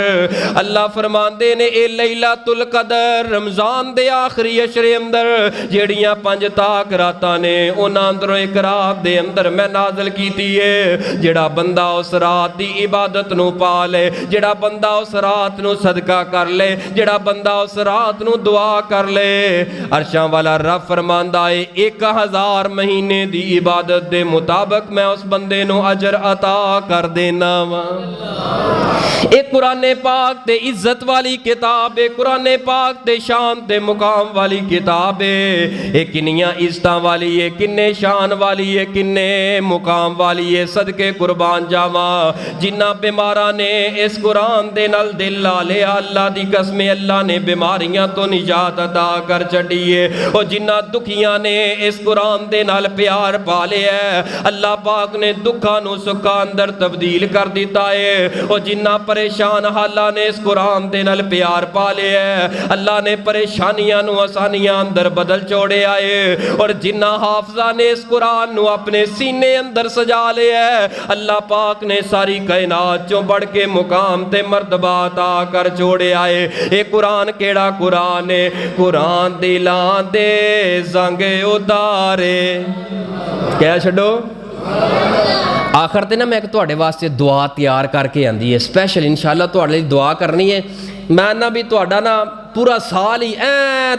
अल्लाह फरमाते ने ए लैला लैलतुल कदर रमज़ान दे आखिरी अशरे अंदर ਜਿਹੜੀਆਂ 5 ਤਾਕ ਰਾਤਾਂ ਨੇ ਉਹਨਾਂ ਅੰਦਰੋਂ ਇੱਕ ਰਾਤ ਦੇ ਅੰਦਰ ਮੈਂ ਨਾਜ਼ਲ ਕੀਤੀ ਹੈ। ਜਿਹੜਾ ਬੰਦਾ ਉਸ ਰਾਤ ਦੀ ਇਬਾਦਤ ਨੂੰ ਪਾ ਲੇ, ਜਿਹੜਾ ਬੰਦਾ ਉਸ ਰਾਤ ਨੂੰ ਸਦਕਾ ਕਰ ਲੇ, ਜਿਹੜਾ ਬੰਦਾ ਉਸ ਰਾਤ ਨੂੰ ਦੁਆ ਕਰ ਲੇ, ਅਰਸ਼ਾਂ ਵਾਲਾ ਰੱਬ ਫਰਮਾਂਦਾ ਏ 1000 ਮਹੀਨੇ ਦੀ ਇਬਾਦਤ ਦੇ ਮੁਤਾਬਕ ਮੈਂ ਉਸ ਬੰਦੇ ਨੂੰ ਅਜਰ ਅਤਾ ਕਰ ਦੇਣਾ ਵਾ। ਇਹ ਕੁਰਾਨ ਪਾਕ ਤੇ ਇੱਜ਼ਤ ਵਾਲੀ ਕਿਤਾਬ ਹੈ, ਕੁਰਾਨ ਪਾਕ ਤੇ ਸ਼ਾਨ ਤੇ ਮੁਕਾਮ ਵਾਲੀ ਕਿਤਾਬ ਹੈ। ਇਹ ਕਿੰਨੀਆਂ ਇੱਜ਼ਤਾਂ ਵਾਲੀ ਹੈ, ਕਿੰਨੇ ਸ਼ਾਨ ਵਾਲੀ ਹੈ, ਕਿੰਨੇ ਮੁਕਾਮ ਵਾਲੀ ਹੈ। ਸਦਕੇ ਕੁਰਬਾਨ ਜਾਵਾਂ ਜਿਨ੍ਹਾਂ ਬਿਮਾਰਾਂ ਨੇ ਇਸ ਕੁਰਾਨ ਦੇ ਨਾਲ ਦਿਲ ਲਾ ਲਿਆ, ਅੱਲਾ ਦੀ ਕਸਮ ਅੱਲਾ ਨੇ ਬਿਮਾਰੀਆਂ ਤੋਂ ਨਿਜਾਤ ਅਤਾ ਕਰ ਛੱਡੀ ਹੈ। ਉਹ ਜਿਨ੍ਹਾਂ ਦੁਖੀਆਂ ਨੇ ਇਸ ਕੁਰਾਨ ਦੇ ਨਾਲ ਪਿਆਰ ਪਾ ਲਿਆ, ਅੱਲਾ ਪਾਕ ਨੇ ਦੁੱਖਾਂ ਨੂੰ ਸੁੱਖਾਂ ਅੰਦਰ ਤਬਦੀਲ ਕਰ ਦਿੱਤਾ ਹੈ। ਉਹ ਜਿਨ੍ਹਾਂ ਪਰੇਸ਼ਾਨ ਹਾਲਾਂ ਨੇ ਇਸ ਕੁਰਾਨ ਦੇ ਨਾਲ ਪਿਆਰ ਪਾ ਲਿਆ, ਅੱਲਾ ਨੇ ਪਰੇਸ਼ਾਨੀਆਂ ਨੂੰ ਆਸਾਨੀਆਂ ਅੰਦਰ बदल छोड़े आए। और जिन्ना हाफजा ने इस कुरान नू अपने सीने अंदर सजा लिया, अल्लाह पाक ने सारी कायनात चों बढ़ के मुकाम ते मर्तबा अता कर छोड़े आए। ये कुरान केड़ा कुरान है? कुरान दिलां दे जंग उतारे। क्या छड्डो आखिर ते ना मैं तुहाडे वास्ते दुआ तैयार करके आंदी है स्पैशल, इंशाअल्लाह तुहाडे लई दुआ करनी है। मैं ना भी तुहाडा ना पूरा साल ही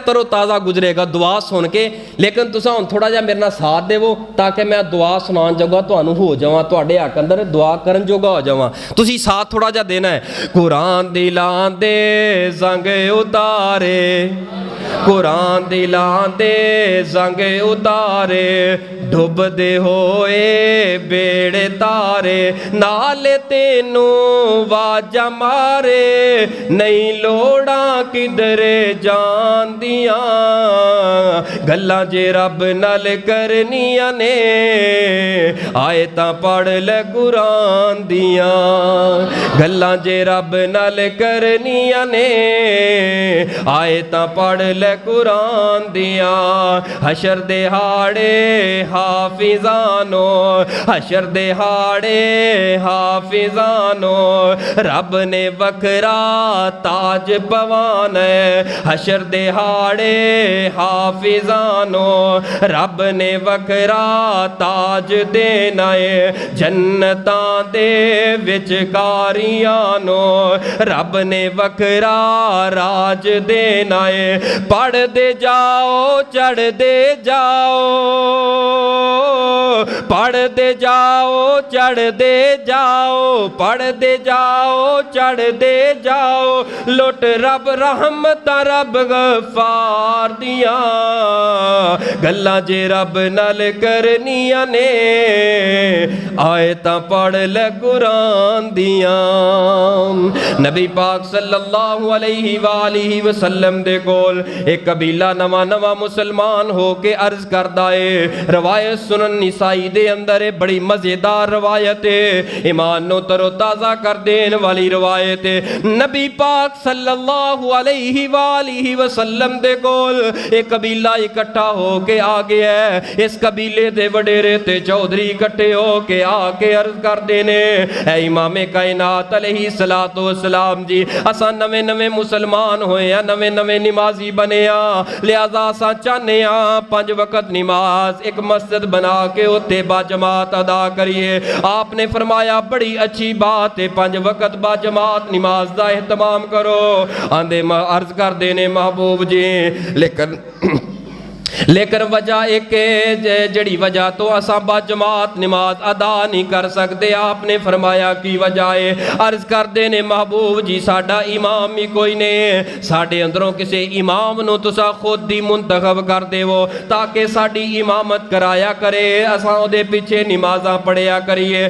तरो ताज़ा गुजरेगा दुआ सुन के, लेकिन तुसां हुण थोड़ा जिहा मेरे नाल साथ देवो ताकि मैं दुआ सुनान जोगा तुहानूं हो जावां, तुहाडे हक अंदर दुआ करन जोगा हो जावां। तुसीं साथ थोड़ा जिहा देना है। कुरान दिलां दे जंग उतारे, कुरान दिलां दे जंग उतारे, डुबदे होए बेड़े तारे, नाल तेनू वाजा मारे, नहीं लोड़ा किधरे जान दिया, गल्लां जे रब नाल करनियां ने, आए तां पढ़ ले कुरान दियां, गल्लां जे रब नाल करनियां ने, आए तां पढ़ ले कुरान दियां। हशर दे हाड़े हाफिजानो, हशर दे हाड़े हाफिजानो, रब ने वखरा ताज पवान है। हशर दे हाड़े हाफिजानो, रब ने वखरा ताज देना है। जन्नतां दे विचकारियानो, रब ने वखरा राज देना है। पढ़दे जाओ चढ़दे जाओ, पढ़दे जाओ चढ़दे जाओ, पढ़दे जाओ चढ़दे जाओ, लुट रब रहमत रब गफार दिया, गल्लां जे रब नाल करनियां ने, आए तां पढ़ ले कुरान दियां। नबी पाक सल्लल्लाहु अलैहि वालिहि वसल्लम दे कोल एक कबीला नवा नवा मुसलमान हो के अर्ज करदा है। रवायत सुनन निसाई दे अंदर है, बड़ी मजेदार रवायत है, ईमान नो तरोताजा कर देने वाली रवायत है। नबी पाक सल्लल्लाहु अलैहि वालिहि वसल्लम दे कोल एक कबीला इकट्ठा हो के आ गया है। इस कबीले दे वडेरे ते चौधरी इकट्ठे हो के आके अर्ज कर देने, ऐ इमामे कायनात अलैहि सलातो वसलाम जी, असा नवे नवे मुसलमान होए आ, नवे नवे निमाजी बने आ, लिहाजा असा चाहने आ 5 वक्त नमाज एक मस्जिद बना के उत्ते बाजमात अदा करिए। आपने फरमाया बड़ी अच्छी बात है, 5 वक्त बाजमात नमाज का एहतमाम करो। आंदे अर्ज कर देने महबूब जी, लेकिन वजह एक जड़ी वजह तो असा बाजमात नमाज अदा नहीं कर सकते। आपने फरमाया की वजह है? अर्ज कर देने महबूब जी साडा इमाम ही कोई नहीं, साडे अंदरों किसी इमाम नूं तुसा खुद ही मुंतखब कर देवो ताकि साडी इमामत कराया करे, असा उहदे पीछे नमाज़ां पढ़िया करिए।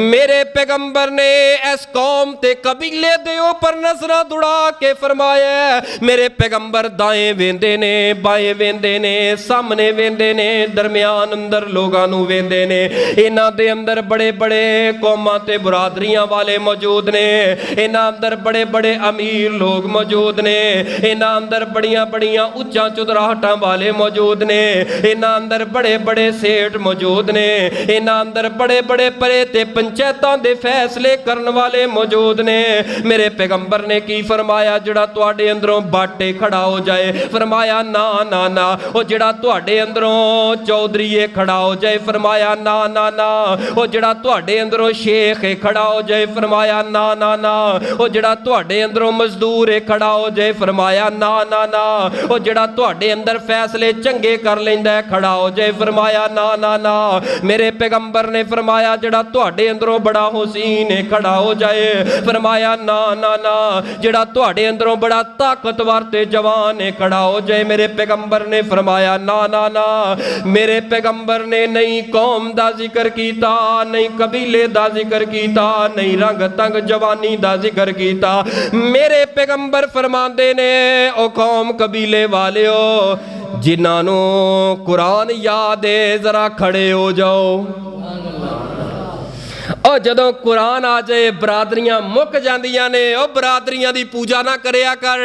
मेरे पैगंबर ने इस कौम ते कबीले दे ऊपर नजरां दुड़ा के फरमाया, मेरे पैगंबर दाएं वेंदे ने बाएं वेंदे ने, सामने वेंदे ने, दरमियान अंदर लोगां नूं वेंदे ने। इन्हां दे अंदर बड़े बड़े कौमां ते बरादरियां वाले मौजूद ने, इन्हां अंदर बड़े बड़े अमीर लोग मौजूद ने, इन्हां अंदर बड़ियां बड़ियां उच्चां चुदराहटां वाले मौजूद ने, इन्हां अंदर बड़े बड़े सेठ मौजूद ने, इन्हां अंदर बड़े बड़े परे ते पंचायतां दे फैसले करन वाले मौजूद ने। मेरे पैगंबर ने की फरमाया, जिहड़ा तुहाडे अंदरों बाटे खड़ा हो जाए, फरमाया ना ना ना। ओ जिहड़ा तुहाडे अंदरों चौधरी खड़ा हो जाए, फरमाया ना ना ना। ओ जिहड़ा तुहाडे अंदरों शेख खड़ा हो जाए, फरमाया ना ना ना। ओ जिहड़ा तुहाडे अंदरों मजदूर खड़ा हो जाए, फरमाया ना ना ना। ओ जिहड़ा तुहाडे अंदर फैसले चंगे कर लैंदा है खड़ा हो जाए, फरमाया ना ना ना। मेरे पैगंबर ने फरमाया, जिहड़ा तुहाडे अंदरों बड़ा हुसैन खड़ा हो जाए, फरमाया ना ना ना। जिहड़ा तुहाडे अंदरों बड़ा ताकतवर ते जवान खड़ा हो जाए, मेरे पैगंबर ने फरमाया ना ना ना। मेरे पैगंबर ने नहीं कौम दा जिक्र कीता, नहीं कबीले दा जिक्र कीता, नहीं रंग तंग जवानी दा जिक्र कीता। मेरे पैगंबर फरमांदे ने, ओ कौम कबीले वालियो, जिन्हां नूं कुरान याद है, जरा खड़े हो जाओ। और जदों कुरान आ जाए बरादरियां मुक जांदियां ने। ओ बरादरियां दी पूजा ना करया कर,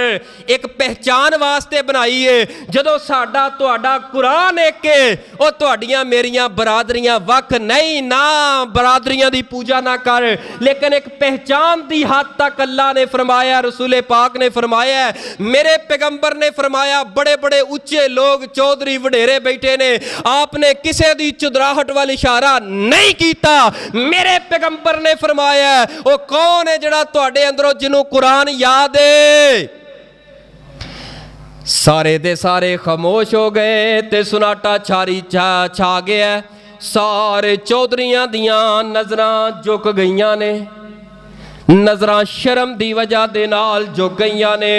एक पहचान वास्ते बनाई है। जदों साडा तुहाडा कुरान एक है, ओ तुहाडियां मेरियां बरादरियां वख नहीं ना, बरादरियां दी पूजा ना कर। लेकिन एक पहचान दी हद तक अल्लाह ने फरमाया, रसूल पाक ने फरमाया, मेरे पैगंबर ने फरमाया, बड़े बड़े उच्चे लोग चौधरी वडेरे बैठे ने, आपने किसी दी चुदराहट वाल इशारा नहीं कीता। मेरे पैगंबर ने फरमाया, वो कौन है जिहड़ा तुहाडे अंदरों जिन्हों कुरान याद है। सारे दे सारे खामोश हो गए ते सुनाटा छा गया। सारे चौधरियां दियां नजरां झुक गईयां ने, नजरां शर्म दी वजह दे नाल झुक गईयां ने।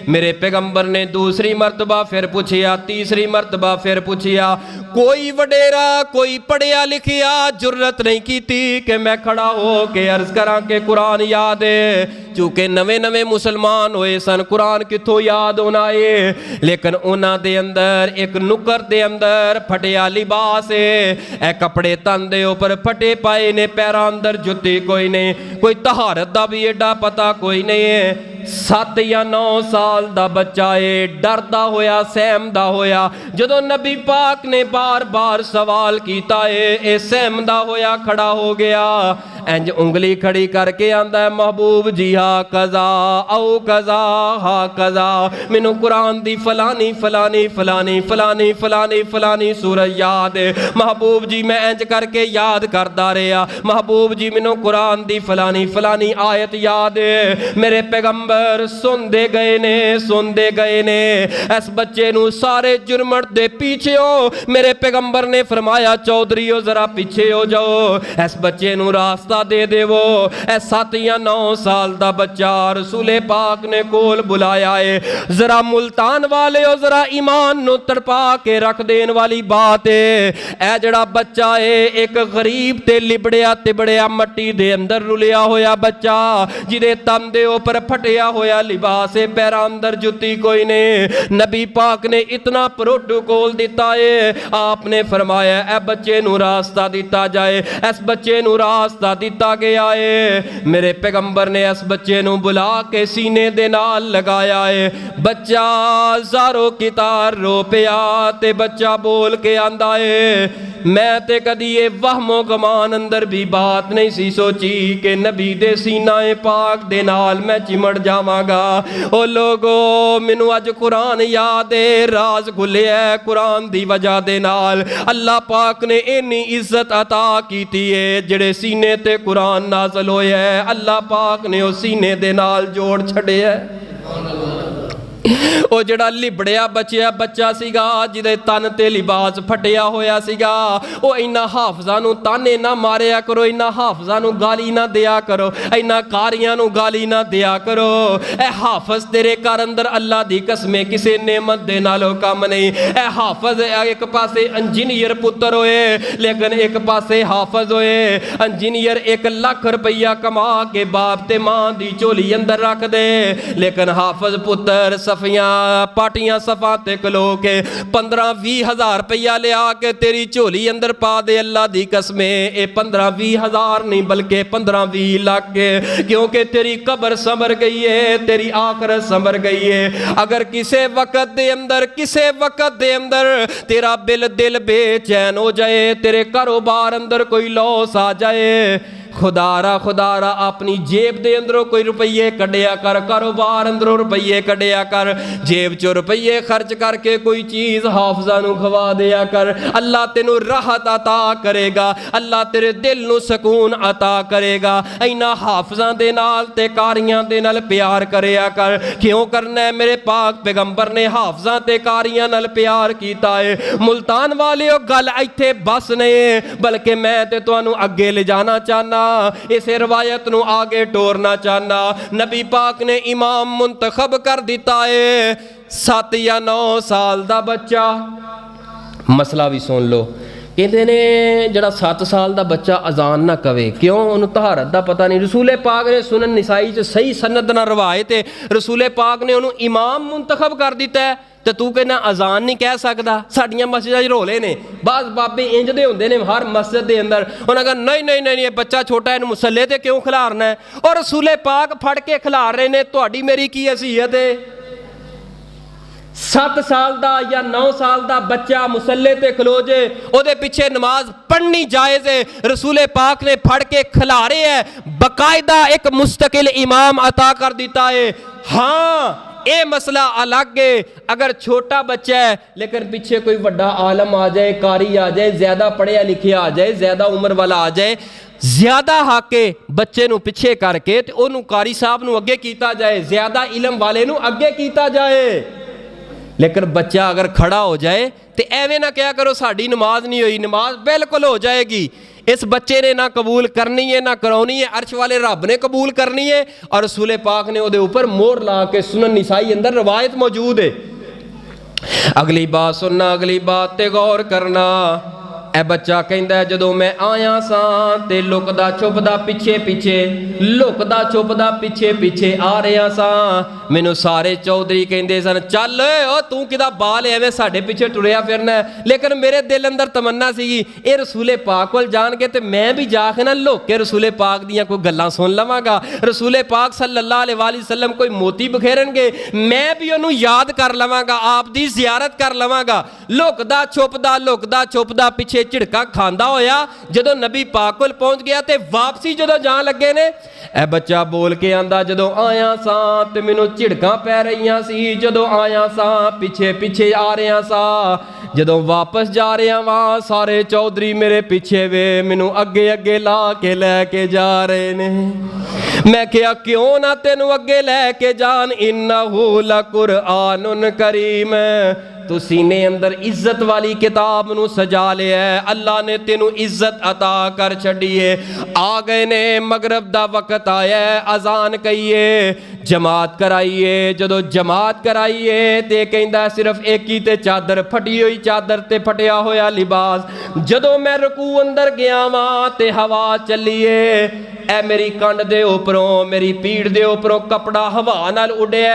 मेरे पैगंबर ने दूसरी मरतबा फिर पूछिया, तीसरी मरतबा फिर पूछिया। कोई वडेरा, कोई पढ़िया लिखिया जुर्रत नहीं की कि मैं खड़ा हो के अर्ज करा के कुरान याद है। चूंकि नवे नवे मुसलमान होए सन, कुरान किथों याद होना है। लेकिन उन्हां दे अंदर एक नुकर दे अंदर फटिया लिबास है, ए कपड़े तन दे उपर फटे पाए ने, पैरां अंदर जुत्ती कोई नहीं, कोई तहारत दा भी एडा पता कोई नहीं है। 7 या 9 साल दा बच्चा है, डरदा होया सहमदा होया। जदों नबी पाक ने बार बार सवाल कीता है, ए सहमदा होया खड़ा हो गया। इंज उंगली खड़ी करके आंदा है, महबूब जी हा कज़ा औ कज़ा हा कज़ा, मैनू कुरान दी फलानी फलानी फलानी फलानी फलानी फलानी सूरत याद है। महबूब जी मैं इंज करके याद करदा रहा। महबूब जी मैनू कुरान दी फलानी फलानी आयत याद है। मेरे पैगंबर सुनते गए ने, सुनते गए ने। इस बच्चे नू सारे जुर्मट दे पीछे हो। मेरे पैगंबर ने फरमाया, चौधरीओ जरा पीछे हो जाओ, इस बच्चे नू रास्ता दे देवो। ए 7 या 9 साल दा बच्चा रसूले पाक ने कोल बुलाया है। जरा मुल्तान वाले हो, जरा ईमान नू तड़पा के रख देन वाली बात है। ए जड़ा बच्चा है एक गरीब ते लिबड़िया तिबड़िया मट्टी दे अंदर रुलिया होया बच्चा, जिदे तन दे ऊपर फटिया होया लिबास है, पैरां अंदर जुत्ती कोई नहीं। नबी पाक ने इतना प्रोटोकॉल दिता है, आपने फरमाया ए बच्चे नू रास्ता दिता जाए, इस बच्चे नू रास्ता दिता गया है। मेरे पैगंबर ने इस बच्चे नू बुला के सीने दे नाल लगाया है। बच्चा ज़ारो कितार रो पिया ते बच्चा बोल के आंदा है, मैं ते कदी ये वहमो गमान अंदर भी बात नहीं सी सोची कि नबी दे सीनाए पाक दे नाल मैं चिमड़ जावांगा। ओ लोगो मैनू अज कुरान याद है, राज खुलिया कुरान दी वजह दे नाल। अल्लाह पाक ने इन्नी इज्जत अता कीती है, जिहड़े सीने ते कुरान नाज़िल होया है, अल्लाह पाक ने उस सीने दे नाल जोड़ छड़िया है। ਉਹ ਜਿਹੜਾ ਲਿਬੜਿਆ ਬਚਿਆ ਬੱਚਾ ਸੀਗਾ, ਜਿਹਦੇ ਤਨ ਤੇ ਲਿਬਾਸ ਫਟਿਆ ਹੋਇਆ ਸੀਗਾ, ਉਹ ਇੰਨਾ ਹਾਫਜ਼ਾਂ ਨੂੰ ਤਾਨੇ ਨਾ ਮਾਰਿਆ ਕਰੋ, ਇੰਨਾ ਹਾਫਜ਼ਾਂ ਨੂੰ ਗਾਲੀ ਨਾ ਦਿਆ ਕਰੋ, ਇੰਨਾ ਕਾਰੀਆਂ ਨੂੰ ਗਾਲੀ ਨਾ ਦਿਆ ਕਰੋ। ਇਹ ਹਾਫਜ਼ ਤੇਰੇ ਘਰ ਅੰਦਰ ਅੱਲਾ ਦੀ ਕਸਮੇ ਕਿਸੇ ਨਿਮਤ ਦੇ ਨਾਲੋਂ ਕੰਮ ਨਹੀਂ। ਇਹ ਹਾਫਜ਼ ਇੱਕ ਪਾਸੇ ਇੰਜੀਨੀਅਰ ਪੁੱਤਰ ਹੋਏ, ਲੇਕਿਨ ਇੱਕ ਪਾਸੇ ਹਾਫਜ਼ ਹੋਏ। ਇੰਜੀਨੀਅਰ 1 ਲੱਖ ਰੁਪਈਆ ਕਮਾ ਕੇ ਬਾਪ ਤੇ ਮਾਂ ਦੀ ਝੋਲੀ ਅੰਦਰ ਰੱਖ ਦੇ, ਲੇਕਿਨ ਹਾਫਜ਼ ਪੁੱਤਰ सफियां पाटियां सफा ते खलो के 15-20 हज़ार रुपया लिया के तेरी झोली अंदर पा दे। अल्लाह दी कसमें ये 15-20 हज़ार नहीं बल्कि 15-20 लाख के, क्योंकि तेरी कब्र संवर गई है, तेरी आखिरत संवर गई है। अगर किसी वक्त दे अंदर तेरा दिल बेचैन हो जाए, तेरे कारोबार अंदर कोई लॉस आ जाए, खुदारा अपनी जेब दे अंदरों कोई रुपये कढ़िया कर, कारोबार अंदरों रुपये कढ़िया कर, जेब चो रुपये खर्च करके कोई चीज़ हाफजा नू खवा दिया कर। अल्लाह तेनू राहत अता करेगा, अल्लाह तेरे दिल नू सकून अता करेगा। इन्हां हाफजा दे नाल ते कारियां दे नाल प्यार करिया कर। क्यों करना है? मेरे पाक पैगंबर ने हाफजा ते कारियां नाल प्यार कीता है। मुल्तान वाले गल इत्थे बस नहीं, बल्कि मैं ते तुहानू अगे ले जाना चाहना, इस रिवायत नू आगे टोरना चाहना। नबी पाक ने इमाम मुंतखब कर दिता है 7 या 9 साल दा बच्चा। मसला भी सुन लो, कहते ने जड़ा 7 साल दा बच्चा अजान ना कवे, क्यों? उन्होंने तहारत दा पता नहीं। रसूले पाक ने सुनन निसाई च सही सनद ना रवायत है, रसूले पाक ने उन्होंने इमाम मुंतखब कर दिता है, तो तू कहना अजान नहीं कह सकता। साड़ियां मस्जिदां च रोले ने, बाज़ बाबे इंज दे हुंदे ने हर मस्जिद के अंदर, उन्होंने कहा नहीं ये बच्चा छोटा है, मुसल्ले ते क्यों खिलारना है? और रसूले पाक फड़ के खिलार रहे ने, तुहाडी मेरी की हैसियत है? 7 साल दा या 9 साल दा बच्चा मुसल्ले ते खलो जे, ओदे पिछे नमाज पढ़नी जायज़ है, रसूले पाक ने फड़ के खिलारे है, बकायदा एक मुस्तकिल इमाम अता कर दिता है। हाँ ये मसला अलग है, अगर छोटा बच्चा है लेकिन पीछे कोई बड़ा आलम आ जाए, कारी आ जाए, ज्यादा पढ़िया लिखिया आ जाए, ज्यादा उम्र वाला आ जाए, ज्यादा हक बच्चे नू पिछे करके ते ओनू कारी साहब नू अगे कीता जाए, ज्यादा इलम वाले नू अगे कीता जाए। लेकिन बच्चा अगर खड़ा हो जाए तो एवें ना क्या करो साड़ी नमाज नहीं हुई, नमाज बिल्कुल हो जाएगी। इस बच्चे ने ना कबूल करनी है ना करानी है, अर्श वाले रब ने कबूल करनी है, और रसूले पाक ने उहदे ऊपर मोहर ला के सुनन निसाई अंदर रवायत मौजूद है। अगली बात सुनना, अगली बात ते गौर करना। ए बच्चा कहंदा है जदों मैं आया सां ते लुकदा छुपदा पिछे पिछे आ रहा सां, मैनू सारे चौधरी कहंदे सन चल ओ तू किदा बाल एवें साडे पिछे टुरिया फिरना है। लेकिन मेरे दिल अंदर तमन्ना सीगी ए रसूले पाक कोल जान के ते मैं भी जाके ना लुक के रसूले पाक दियां कोई गल्लां सुन लवांगा, रसूले पाक सल्लल्लाहु अलैहि वसल्लम कोई मोती बखेरनगे, मैं भी उन्होंने याद कर लवांगा, आप दी जियारत कर लवांगा। लुकदा छुपदा पिछे झिड़का खांदा होया जदों नबी पाक कोल पहुंच गया ते वापसी जदों जान लगे ने, ए बच्चा बोल के आंदा जदों आया सां ते मैनू झिड़कां पै रहीआं सी, जदों आया सां पिछे पिछे आ रहा सां, जदों वापस जा रहा वां सारे चौधरी मेरे पिछे वे मैनू अगे अगे ला के लैके जा रहे ने। मैं क्या क्यों ना तेनू अगे लैके जान, इन्नहु लकुरआनुन करीम, तू सीने अंदर इज्जत वाली किताब नू सजा लिया है, अल्लाह ने तेनू इज्जत अता कर छड़ी है। आ गए ने मगरब दा वक्त आया है, अजान कहिए जमात कराइए, जदों जमात कराइए ते कहंदा सिर्फ एक ही ते चादर, फटी हुई चादर ते फटिया होया लिबास, जदों मैं रकू अंदर गया वां ते हवा चलीए, ए मेरी कंड दे उपरों मेरी पीठ दे उपरों कपड़ा हवा नाल उड़िया,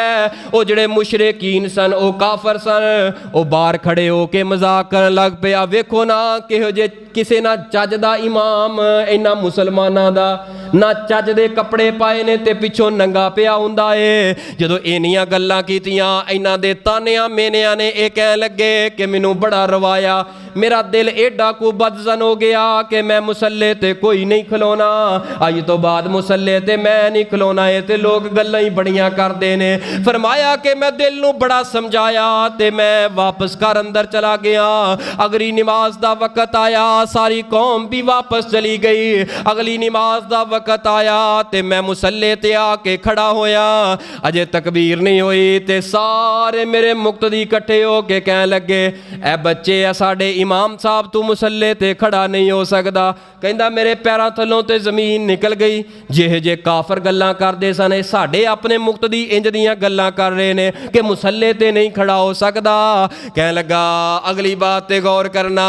ओ जिहड़े मुशरिकीन सन ओ काफर सन ओ बाहर खड़े हो के मजाक करन लग पिया, वेखो ना किहो जे किसे ना चज दा इमाम इन्हां मुसलमानां दा ना चज दे कपड़े पाए ने ते पिछों नंगा पिया हुंदा है। जदों इन्नियां गल्लां कीतियां इन्हां दे तानियां मेनियां ने ये कहन लगे कि मैनू बड़ा रवाया, मेरा दिल एडा को बदजन हो गया कि मैं मुसल्ले ते कोई नहीं खलोना, अज तो बाद मुसल्ले ते मैं नहीं खलोना, ये ते लोग गल्लां ही बड़ियां करदे ने। फरमाया कि मैं दिल नू बड़ा समझाया ते मैं वापस घर अंदर चला गया। अगली नमाज दा वक्त आया, सारी कौम भी वापस चली गई। अगली नमाज दा वक्त आया ते मैं मुसल्ले ते आके खड़ा होया, अजे तकबीर नहीं हुई ते सारे मेरे मुक्तदी इकट्ठे हो के कहन लगे ए बच्चे आ साडे इमाम साहब तू मुसल्ले ते खड़ा नहीं हो सकदा। कहंदा मेरे पैरां थल्लों ते जमीन निकल गई, जिहे जे काफर गल्लां करदे सन साडे अपने मुक्तदी इंज दियां गल्लां कर रहे ने कि मुसल्ले ते नहीं खड़ा हो सकदा। कहन लगा अगली बात ते गौर करना,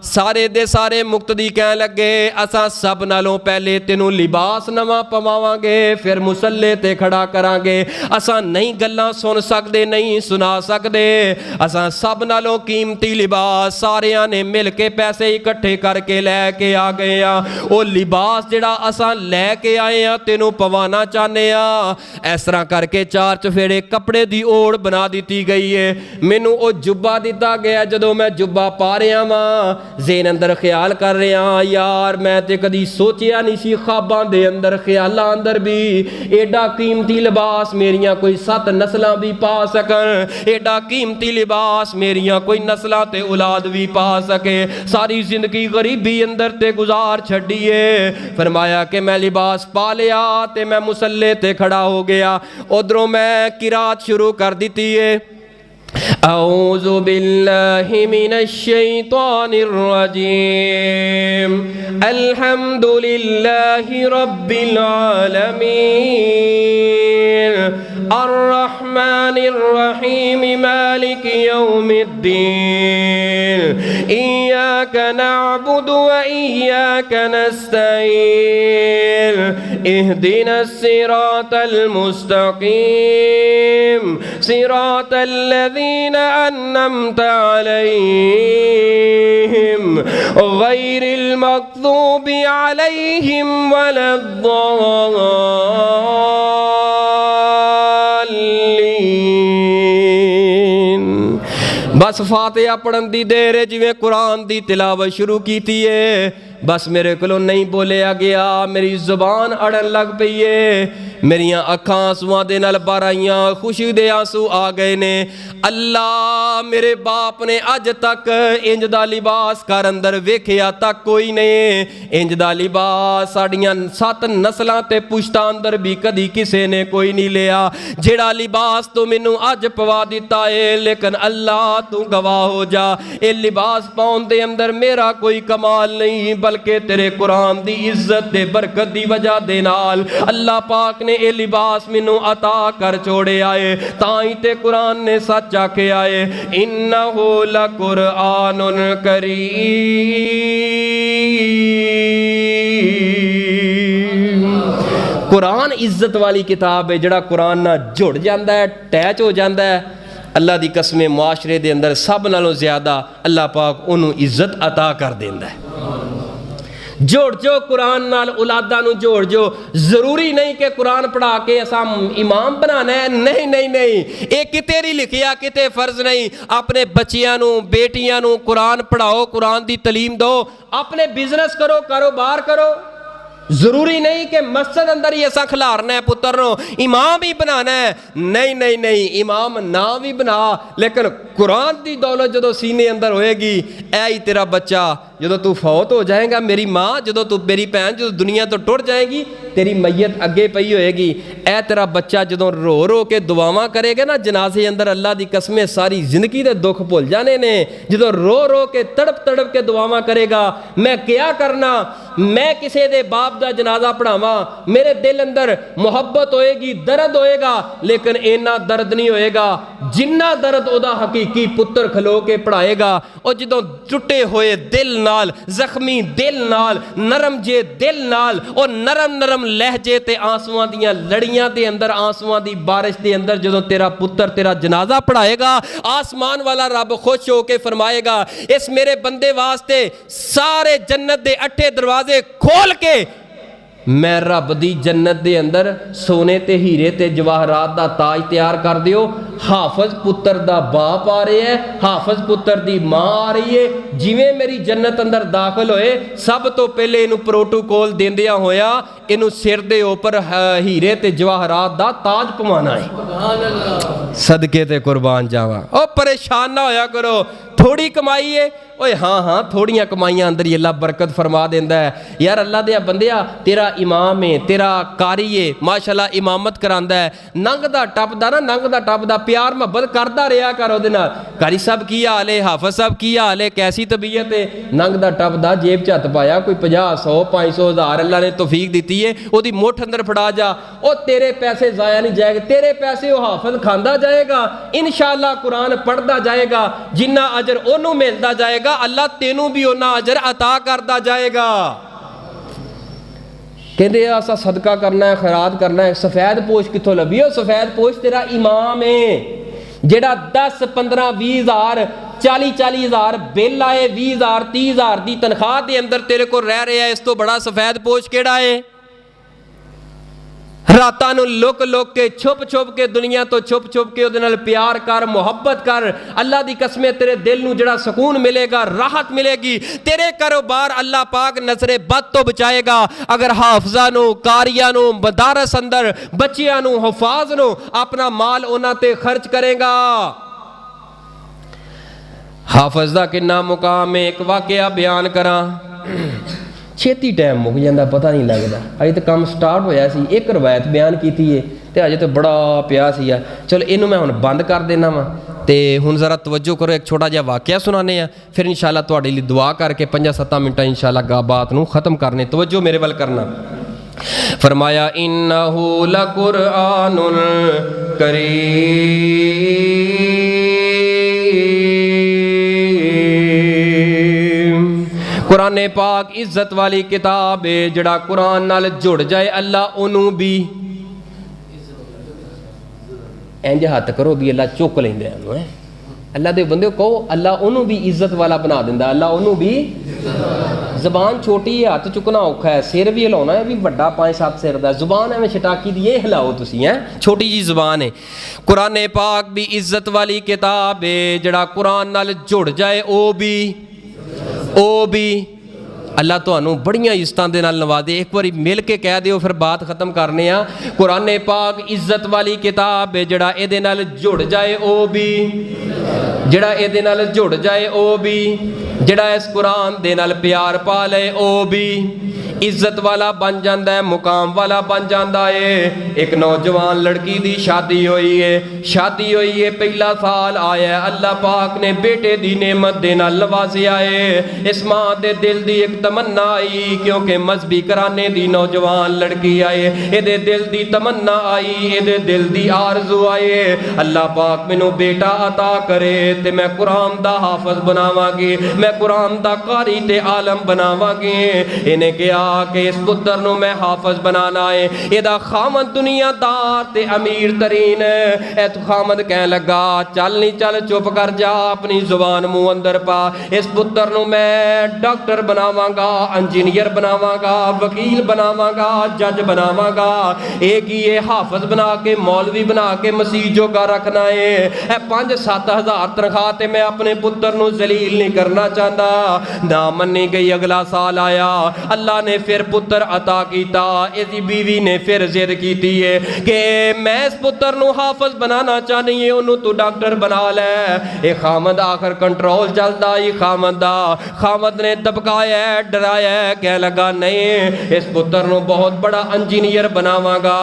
सारे दे ਸਾਰੇ ਮੁਕਤਦੀ ਕਹਿਣ ਲੱਗੇ ਅਸਾਂ ਸਭ ਨਾਲੋਂ ਪਹਿਲੇ ਤੈਨੂੰ ਲਿਬਾਸ ਨਵਾਂ ਪਵਾਵਾਂਗੇ, ਫਿਰ ਮੁਸੱਲੇ ਤੇ ਖੜਾ ਕਰਾਂਗੇ। ਅਸਾਂ ਨਹੀਂ ਗੱਲਾਂ ਸੁਣ ਸਕਦੇ, ਨਹੀਂ ਸੁਣਾ ਸਕਦੇ, ਅਸਾਂ ਸਭ ਨਾਲੋਂ ਕੀਮਤੀ ਲਿਬਾਸ ਸਾਰਿਆਂ ਨੇ ਮਿਲ ਕੇ ਪੈਸੇ ਇਕੱਠੇ ਕਰਕੇ ਲੈ ਕੇ ਆ ਗਏ ਆ। ਉਹ ਲਿਬਾਸ ਜਿਹੜਾ ਅਸਾਂ ਲੈ ਕੇ ਆਏ ਆ ਤੈਨੂੰ ਪਵਾਣਾ ਚਾਹੁੰਦੇ ਆ। ਇਸ ਤਰ੍ਹਾਂ ਕਰਕੇ 4 ਚਫੇਰੇ ਕੱਪੜੇ ਦੀ ਓੜ ਬਣਾ ਦਿੱਤੀ ਗਈ ਏ। ਮੈਨੂੰ ਉਹ ਜੁੱਬਾ ਦਿੱਤਾ ਗਿਆ। ਜਦੋਂ ਮੈਂ ਜੁੱਬਾ ਪਾ ਰਿਹਾ ਵਾਂ ਜ਼ੇਨ ਅੰਦਰ ਖਿਆਲ ਕਰ ਰਿਹਾ ਯਾਰ ਮੈਂ ਤੇ ਕਦੀ ਸੋਚਿਆ ਨਹੀਂ ਸੀ ਖਾਬਾਂ ਦੇ ਅੰਦਰ ਖਿਆਲਾਂ ਅੰਦਰ ਵੀ ਐਡਾ ਕੀਮਤੀ ਲਿਬਾਸ ਮੇਰੀਆਂ ਕੋਈ 7 ਨਸਲਾਂ ਵੀ ਪਾ ਸਕਣ, ਐਡਾ ਕੀਮਤੀ ਲਿਬਾਸ ਮੇਰੀਆਂ ਕੋਈ ਨਸਲਾਂ ਤੇ ਔਲਾਦ ਵੀ ਪਾ ਸਕੇ। ਸਾਰੀ ਜ਼ਿੰਦਗੀ ਗਰੀਬੀ ਅੰਦਰ ਤੇ ਗੁਜ਼ਾਰ ਛੱਡੀਏ। फरमाया कि मैं लिबास पा लिया ते मैं मुसल्ले ते खड़ा हो गया। उधरों मैं किरात शुरू कर दी है औज़ु बिल्लाहि मिनश शैतानिर रजीम अल्हम्दुलिल्लाहि रब्बिल आलमीन अर्रहमानिर रहीम मालिकि यौमिद्दीन इय्याका नअबुदु व इय्याका नस्तईन इहदिनस सिरातल मुस्तकीम सिरातल लज़ीना अन्अमत अलैहिम गैरिल मग़ज़ूबि अलैहिम वलद्दाल्लीन। बस फातिहा पढ़न दी देर है जिवें कुरान दी तिलावत शुरू कीती है बस मेरे को नहीं बोलिया गया, मेरी जुबान अड़न लग पई है, मेरिया अखां आंसुआं दे नाल भर आईयां, खुशी दे आंसू आ गए ने। अल्लाह मेरे बाप ने अज तक इंज दा लिबास घर अंदर वेखिया तक कोई नहीं। इंज दा लिबास साड़ियां 7 नस्लां ते पुश्तां अंदर भी कदी किसे ने कोई नहीं लिया। जेड़ा लिबास तू मैनू अज पवा दिता है, लेकिन अल्लाह तू गवाह हो जा ये लिबास पाउण दे अंदर मेरा कोई कमाल नहीं बल्कि तेरे कुरान दी इज्जत दे बरकत दी वजह दे नाल अल्लाह पाक ने ये लिबास मैनू अता कर छोड़े आए। ताई ते कुरान ने सच आखे आए इन्नहु लकुरआनुन करीम। कुरान इज्जत वाली किताब है। जड़ा कुरान ना जुड़ जाता है अटैच हो जाता है अल्लाह दी कसम मुआशरे दे अंदर सब नालों ज्यादा अल्लाह पाक उन्होंने इज्जत अता कर देंदा है। जोड़ जो कुरान नाल औलादा नू जोड़ जो। जरूरी नहीं कि कुरान पढ़ा के असा इमाम बनाना है, नहीं नहीं नहीं, ये किते नहीं लिखिया, किते फर्ज नहीं। अपने बच्चियां नू बेटियां नू कुरान पढ़ाओ, कुरान दी तलीम दो, अपने बिजनेस करो, कारोबार करो। जरूरी नहीं कि मस्जिद अंदर ही ऐसा खिलारना है पुत्र नो इमाम ही बनाना है, नहीं नहीं नहीं, इमाम ना भी बना लेकिन कुरान की दौलत जो सीने अंदर होएगी ऐ ही तेरा बच्चा जो तू फौत हो जाएगा, मेरी माँ जो तू मेरी भैन जो दुनिया तो टुट जाएगी तेरी मैयत अगे पई होएगी, ऐ तेरा बच्चा जो रो रो के दुआवां करेगा ना जनाजे अंदर अल्लाह की कसमें सारी जिंदगी के दुख भुल जाने ने। जो रो रो के तड़प तड़प के दुआवां करेगा मैं क्या करना, मैं किसी दे बाप दा जनाजा पढ़ावा, मेरे दिल अंदर मुहब्बत होएगी, दर्द होएगा, लेकिन इन्ना दर्द नहीं होएगा जिन्ना दर्द ओदा हकीकी पुत्र खलो के पढ़ाएगा। और जो टुटे हुए दिल नाल, जख्मी दिल नाल, नरम जे दिल नाल और नरम नरम लहजे ते आंसुआं दियां लड़ियां दे अंदर, आंसुआं दी बारिश दे अंदर जो तेरा पुत्र तेरा जनाजा पढ़ाएगा, आसमान वाला रब खुश होके फरमाएगा इस मेरे बंदे वास्ते सारे जन्नत दे 8 दरवाजे खोल के मैं रब दी जन्नत दे अंदर सोने ते हीरे ते जवाहरात दा ताज तैयार कर दियो। हाफज पुत्र दा बाप आ रहा है, हाफज पुत्र दी मां आ रही है, जिवें मेरी जन्नत अंदर दाखिल होए सब तो पहले इनू प्रोटोकॉल देंदिया होया इनू सिर दे ऊपर हीरे ते जवाहरात दा ताज पवाना है। सदके ते कुर्बान जावा। ओ परेशान ना होया करो, थोड़ी कमाई है ओए हाँ हाँ थोड़ियां कमाइयां अंदर ही अल्लाह बरकत फरमा देंदा है। यार अल्लाह दे बंदिया तेरा इमाम है, तेरा कारी है, माशाल्लाह इमामत करांदा है, नंगदा टपदा ना नंगदा टपदा प्यार मोहब्बत करदा रहा कर ओदे नाल। कारी साहब की हाल है, हाफिज साहब की हाल है, कैसी तबीयत है, नंगदा टपदा जेब च हथ पाया कोई 50 100 500 1000 अल्लाह ने तौफीक दी है, ओदी मुठ अंदर फड़ा जा। ओ तेरे पैसे जाया नहीं जाएगा, तेरे पैसे वो हाफिज खांदा जाएगा, इंशाअल्लाह कुरान पढ़दा जाएगा, जिन्ना अजर ओनू मिलदा जाएगा گا اللہ تینوں بھی اونا اجر عطا کرتا جائے گا. کہندے اسا صدقہ کرنا ہے, خیرات کرنا ہے. سفید پوش کتوں لبھی؟ سفید پوش تیرا امام ہے جڑا 10 15 20 ہزار 40 ہزار بل آئے 20 ہزار 30 ہزار دی تنخواہ دے اندر تیرے کو رہ رہا ہے. اس تو بڑا سفید پوش کیڑا ہے؟ راتاں نو لک لک کے چھپ چھپ کے دنیا تو چھپ چھپ کے اودے نال پیار کر, محبت کر. اللہ دی قسمیں تیرے دل نو جڑا سکون ملے گا, راحت ملے گی. تیرے کاروبار اللہ پاک نظر بد تو بچائے گا اگر حافظاں نو, قاریاں نو, مدارس اندر بچیاں نو, حفاظ نو اپنا مال انہاں تے خرچ کرے گا. حافظ دا کنا مقام ہے. ایک واقعہ بیان کراں, چھیتی ٹائم مک جاندہ پتہ نہیں لگتا. اجے تو کام سٹارٹ ہویا سی, ایک روایت بیان کیتی ہے تے اجے تو بڑا پیا سی. چلو اینوں میں ہن بند کر دینا وا تے ہن ذرا توجہ کرو, ایک چھوٹا جہا واقعہ سنانے ہیں, پھر انشاءاللہ تہاڈے لیے دعا کر کے 5-7 منٹ انشاءاللہ بات نو ختم کرنے. توجہ میرے ول کرنا. فرمایا انہو لقرآن کریم, قرآن پاک عزت والی کتاب ہے. جڑا قرآن نال جڑ جائے اللہ انہوں بھی اینج ہاتھ کرو بھی اللہ چک لیندے ہیں. اللہ دے بندے کہو اللہ انہوں بھی عزت والا بنا دیندا. اللہ انہوں بھی, زبان چھوٹی ہے, ہاتھ چکنا اوکھا ہے, سر بھی ہلاؤنا ہے بھی بڑا 5-7 سر دا. زبان ہے میں شٹاکی دی, یہ ہلاؤ تسی ہیں, چھوٹی جی زبان ہے. قرآن پاک بھی عزت والی کتاب ہے. جڑا قرآن نال جڑ جائے او بھی اللہ تو انہوں بڑیاں عزتاں دے نال نوازے. ایک باری مل کے کہہ دیو پھر بات ختم کرنے ہیں. قرآن پاک عزت والی کتاب ہے. جڑا اے دے نال جڑ جائے او بھی, جڑا اے دے نال جڑ جائے او بھی, جڑا اس قرآن دے نال پیار پا لے او بھی عزت والا بن جاندہ ہے, مقام والا بن جاندہ ہے. ایک نوجوان لڑکی دی شادی ہوئی ہے, پہلا سال آیا ہے, اللہ پاک نے بیٹے دی نعمت دے نال نوازیا ہے. اس ماں دے دل دی ایک تمنا آئی, کیونکہ مذہبی کرانے دی نوجوان لڑکی آئے, اے دے دل دی تمنا آئی, اے دے دل دی آرزو آئے, اللہ پاک مینوں بیٹا عطا کرے تے میں قرآن دا حافظ بناواں گی, میں قرآن دا قاری تے عالم بناواں گی. انہیں کیا کہ اس پتر نو میں حافظ بنانا ہے. یہ دا خامد دنیا دار تے امیر ترین ہے. اے تو خامد کہنے لگا چل نہیں چل, چپ کر جا, اپنی زبان منہ اندر پا. اس پتر نو میں ڈاکٹر بناواں گا, انجینئر بناواں گا, وکیل بناواں گا, جج بناواں گا. ایک ہی یہ حافظ بنا کے, مولوی بنا کے مسیح جو کا رکھنا ہے. اے 5-7 ہزار تنخواہ تے میں اپنے پتر نو ذلیل نہیں کرنا چاہتا. نہ منی گئی. اگلا سال آیا, اللہ نے پھر پتر عطا کیتا. ایسی بیوی نے پھر ضد کیتی ہے کہ میں اس پتر نو حافظ بنانا چاہنی ہے, انہوں تو ڈاکٹر بنا لے. اے خامد آخر کنٹرول چلدا ہی خامد دا. خامد نے دبکایا ہے, ڈرایا ہے, کہہ لگا نہیں اس پتر نو بہت بڑا انجینئر بناواں گا.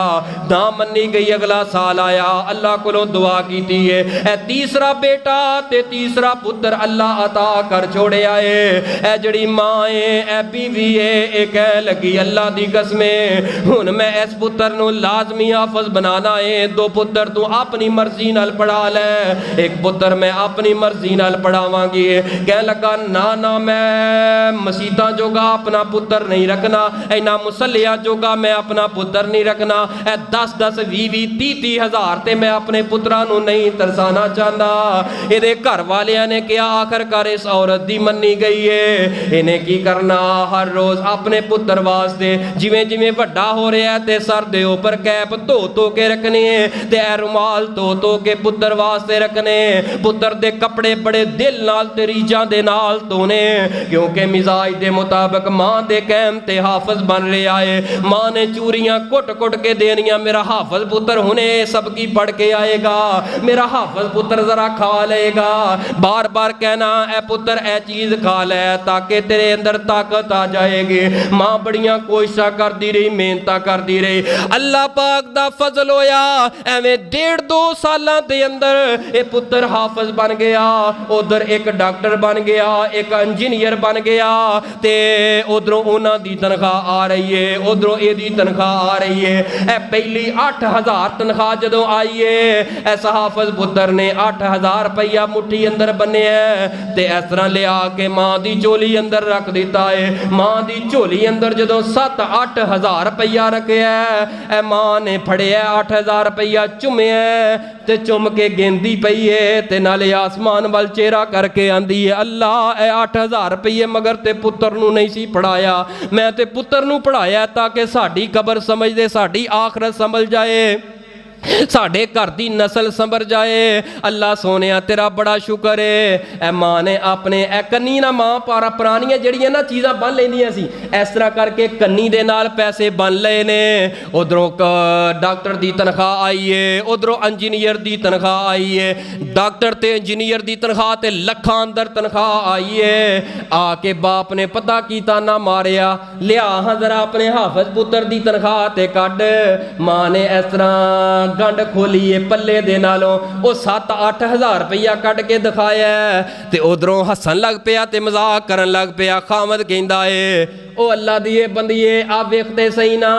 نہ منی گئی. اگلا سال آیا, اللہ کو دعا کیتی ہے, اے تیسرا بیٹا تے تیسرا پتر اللہ عطا کر چھوڑے آئے. اے جڑی ماں ہے, اے بیوی ہے, اے کہہ لگی اللہ دی قسمیں ہن میں اس پتر نو لازمی حافظ بنانا ہے. 2 پتر تو اپنی مرضی نال پڑھا لے, ایک پتر میں اپنی مرضی نال پڑھاواں گی. کہہ لگا نہ میں مسیتاں جوگا اپنا پتر نہیں رکھنا, اینا مسلیاں جوگا میں اپنا پتر نہیں رکھنا. اے 10-10 20-30 ہزار تے میں اپنے پتراں نو نہیں ترسانا چاہندا. اے دے گھر والیاں نے کیا آخر کر اس عورت دی منی گئی ہے. انہیں کی کرنا, ہر روز اپنے پتر واسطے جویں جویں وڈا ہو رہا ہے تے سر دے اوپر کیپ دھو کے رکھنے, تے رومال دھو کے پتر واسطے رکھنے. پتر دے کپڑے بڑے دل نال تے ریجاں دے نال دھونے, کیونکہ مزاج دے مطابق ماں دے قیم تے حافظ بن رہے آئے. ماں نے چوریاں کٹ کے دینیاں, میرا حافظ پتر ہنے سب کی پڑھ کے آئے گا, میرا حافظ پتر ذرا کھا لے گا. بار کہنا اے پتر اے چیز کھا لے تاکہ تیرے اندر طاقت آ جائے گی. मां बड़ियां कोशिशां करती रही, मेहनतां करती रही। अल्लाह पाक दा फजल होया, एवें 1.5-2 सालां दे अंदर ये पुत्र हाफिज बन गया। उधर एक डॉक्टर बन गया, एक इंजीनियर बन गया, ते उधरों उन्हां दी तनख्वाह आ रही है, उधरों एदी तनख्वाह आ रही है। ए पहली 8,000 तनख्वाह जदों आई है, इस हाफिज पुत्र ने 8,000 रुपया मुट्ठी अंदर बन्निया ते इस तरह लिया के मां दी झोली अंदर रख दिता है। मां दी झोली अंदर जदों 7-8 हज़ार रुपया रखिया, ए मां ने फड़िया 8,000 रुपया चुमिया ते चुम के गेंदी पई है ते नाले आसमान वाल चेहरा करके आंदी है, अल्लाह ए 8,000 रुपये मगर ते पुत्र नूं नहीं सी पढ़ाया, मैं ते पुत्र नूं पढ़ाया ताकि साडी कबर समझ दे, साडी आखरत समझ जाए, साढ़े घर की नस्ल संभर जाए। अल्लाह सोने तेरा बड़ा शुक्र है। ए मां ने अपने ए कन्नी ना मां पारा पुरानियां जड़ियां ना चीज़ां बन लेंदियां सी, इस तरह करके कन्नी दे नाल पैसे बन लए ने। उधरों डॉक्टर की तनख्वाह आई है, उधरों इंजीनियर की तनख्वाह आई है, डॉक्टर ते इंजीनियर की तनख्वाह ते लखां अंदर तनख्वाह आई है। आके बाप ने पता कीता ना मारिया, लिया हाँ जरा अपने हाफिज पुत्र की तनख्वाह ते कढ़। मां ने इस तरह गंढ खोली है पल्ले दे नालों, वो 7-8 हज़ार रुपया कट के दिखाया ते उधरों हसन लग पिया ते मजाक करन लग पिया। खामद कहंदा है ओ अल्लाह दिए बंदिए आ वेखते सही ना,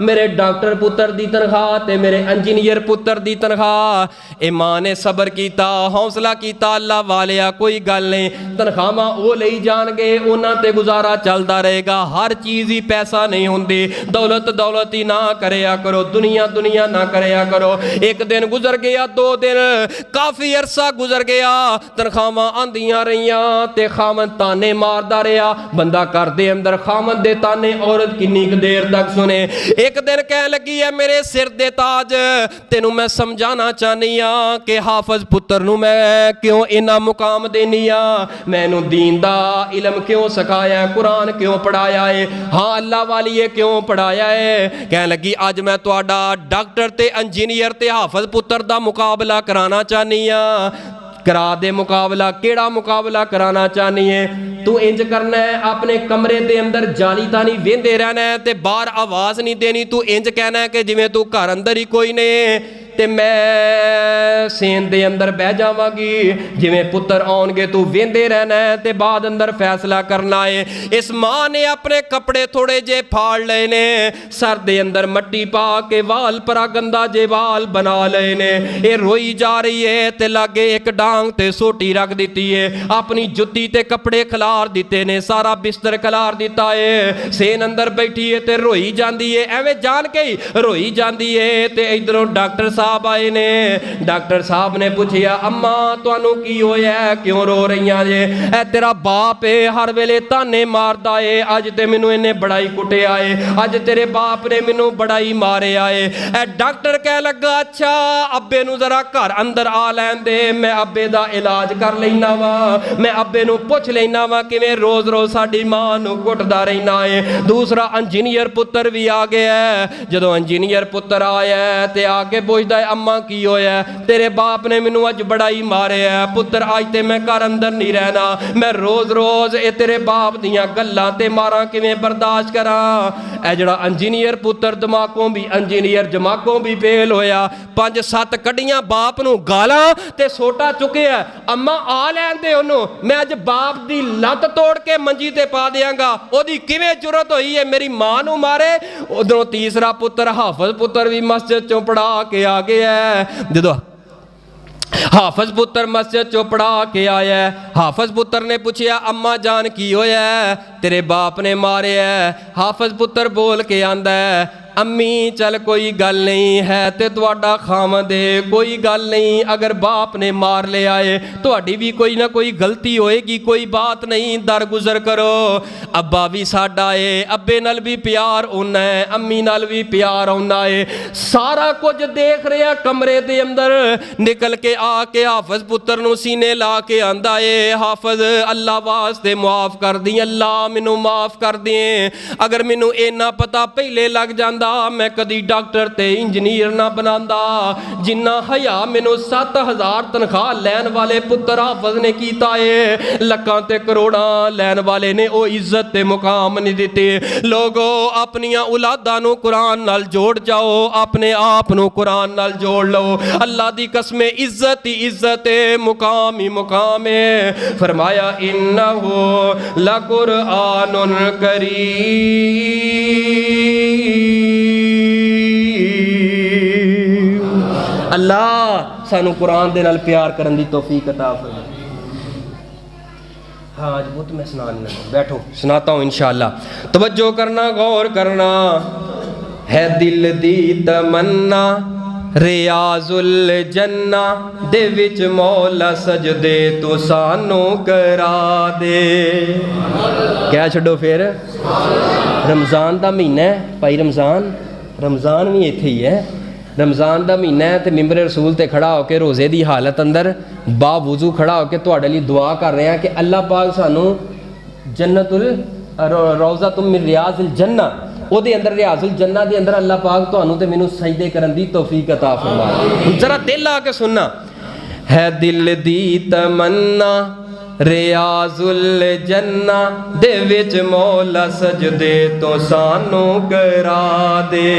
मेरे डॉक्टर पुत्र की तनख्वाह ते मेरे इंजीनियर पुत्र की तनख्वाह। ए मां ने सबर किया, हौसला किया, अल्लाह वालिया कोई गल नहीं, तनख्वाहां वो लई जाणगे, उन्हां ते गुजारा चलता रहेगा। हर चीज़ ही पैसा नहीं होंदी, दौलत दौलत ही ना करया करो, दुनिया दुनिया ना करया करो। एक दिन गुजर गया, 2 दिन, काफ़ी अरसा गुजर गया, तनख्वाहां आंदियां रहियां ते खामद ताने मारदा रहा। बंदा घर दे अंदर खामद दे ताने औरत किन्नी देर तक सुने। एक दिन कह लगी है मेरे सिर दे ताज, तेनू मैं समझाना चाहनी हाँ कि हाफिज पुत्र नू मैं क्यों इन्ना मुकाम देनी हाँ, मैनू दीन दा इलम क्यों सिखाया, कुरान क्यों पढ़ाया है, हाँ अल्लाह वाली है क्यों पढ़ाया है। कह लगी अज मैं तुहाडा डॉक्टर ते इंजीनियर ते हाफिज पुत्र दा मुकाबला कराना चाहनी हाँ। करा दे मुकाबला, केड़ा मुकाबला कराना चाहनी है? तू इंज करना है, अपने कमरे दे अंदर जाली तानी वेंदे रहना है ते बाहर आवाज़ नहीं देनी। तू इंज कहना है कि जिवें तू घर अंदर ही कोई नहीं ते मैं सेन दे अंदर बह जावांगी, जिवें पुत्र आउणगे तू वेंदे रहना है ते बाद अंदर फैसला करना है। इस मां ने अपने कपड़े थोड़े जे फाड़ लए ने, सर दे अंदर मट्टी पा के वाल परा गंदा जे वाल बना लए ने। ये रोई जा रही है ते लागे एक डांग ते सोटी रख दी है, अपनी जुत्ती ते कपड़े खिलार दिते ने, सारा बिस्तर खिलार दिता है। सेन अंदर बैठी है ते रोई जाती है, एवें जान के ही रोई जाती है। ते इधरों डॉक्टर साहब आए ने, डॉक्टर साहब ने पूछिया अम्मा तुहानू की होया, क्यों रो रही जे? ए तेरा बाप है, हर वेले ताने मारदा है, अज ते मैनू इन्हें बड़ा ही कुटिया है, अज तेरे बाप ने मैनू बड़ा ही मारिया है। ए डॉक्टर कह लगा अच्छा अब्बे नू जरा घर अंदर आ लैन दे, मैं अब्बे दा इलाज कर लेना वा, मैं अब्बे नू पुछ लेना वा किवें रोज रोज साडी मां नू कुटदा रहना है। दूसरा इंजीनियर पुत्र भी आ गया है। जदों इंजीनियर पुत्र आया ते आके पुछदा अम्मा की होया, तेरे बाप ने मैनू अज बड़ा ही मारिया पुत्र, अज ते मैं घर अंदर नहीं रहना, मैं रोज रोज ये तेरे बाप दियां गल्लां ते मारां किवें बर्दाश्त करां। ए जिहड़ा इंजीनियर पुत्र दिमागों भी इंजीनियर जमागों भी फेल होया, 5-7 कड्डियां बाप नू गालां ते सोटा चुकिया, अम्मा आ लैन दे ओनू, मैं अज बाप दी लत्त तोड़ के मंजी ते पा देंगा, ओदी किवें जुरत होई है मेरी मां नू मारे। उधरों तीसरा पुत्र हाफिज पुत्र भी मस्जिद चों पढ़ा के आ गया है। जदों हाफिज पुत्र मस्जिद चो पढ़ा के आया, हाफिज पुत्र ने पूछा अम्मा जान की होया, तेरे बाप ने मारे है। हाफिज पुत्र बोल के आंदा है अम्मी चल कोई गल नहीं है ते तुहाडा खामद है, कोई गल नहीं, अगर बाप ने मार लिया है तुहाडी भी कोई ना कोई गलती होएगी, कोई बात नहीं, दर गुजर करो। अब्बा भी साडा है, अब्बे नाल भी प्यार होना है, अम्मी नाल भी प्यार होना है। सारा कुछ देख रहा कमरे दे अंदर, निकल के आके हाफिज पुत्र नू सीने ला के आंदा है हाफिज अल्लाह वास्ते माफ कर दी, अल्लाह मैनू माफ कर दे, अगर मैनू इन्ना पता पहले लग जांदा अल्लाह मैं कदी डॉक्टर ते इंजीनियर ना बनांदा जिन्ना हया मैनू 7,000 तनख्वाह लैन वाले पुत्र हाफज ने कीता है, लखां ते करोड़ां लैन वाले ने ओ इज्जत ते मुकाम नहीं दिते। लोगो अपनियां औलादां नू कुरान नाल जोड़ जाओ, अपने आप नू कुरान नाल जोड़ लो। अल्लाह दी कसम इज्जत ही इज्जत है, मुकाम ही मुकाम है। फरमाया इन्नहु लकुरआनुन करीम, अल्लाह सानू कुरान दे नाल प्यार करन दी तौफीक अता फरमाए। हाँ आज वो तो मैं सुना नहीं लगा, बैठो सुनाता हूँ इंशाअल्लाह। तवज्जो करना, गौर करना। है दिल दी तमन्ना रियाजुल जन्ना दे विच मौला सजदे तो सानू करा दे। क्या छड्डो फिर रमज़ान दा महीना है भाई, रमज़ान भी इत्थे ही है। रमज़ान दा महीना है तो मिंबर रसूल ते खड़ा होकर रोज़े दी हालत अंदर बावुजू खड़ा होकर तुहाडे लई दुआ कर रहे हैं कि अल्लाह पाक सानू जन्नतुल रौज़ा तुम मिन रियाज़िल जन्ना ਉਹਦੇ ਅੰਦਰ ਰਿਆਜ਼ੁਲ ਜੰਨਾ ਦੇ ਅੰਦਰ ਅੱਲਾਹ ਪਾਕ ਤੁਹਾਨੂੰ ਤੇ ਮੈਨੂੰ ਸਜਦੇ ਕਰਨ ਦੀ ਤੌਫੀਕ ਅਤਾ ਫਰਮਾਏ। ਜ਼ਰਾ ਦਿਲ ਲਾ ਕੇ ਸੁਣਨਾ। ਹੈ ਦਿਲ ਦੀ ਤਮੰਨਾ ਰਿਆਜ਼ੁਲ ਜੰਨਾ ਦੇ ਵਿੱਚ ਮੌਲਾ ਸਜਦੇ ਤੋਂ ਸਾਨੂੰ ਕਰਾ ਦੇ।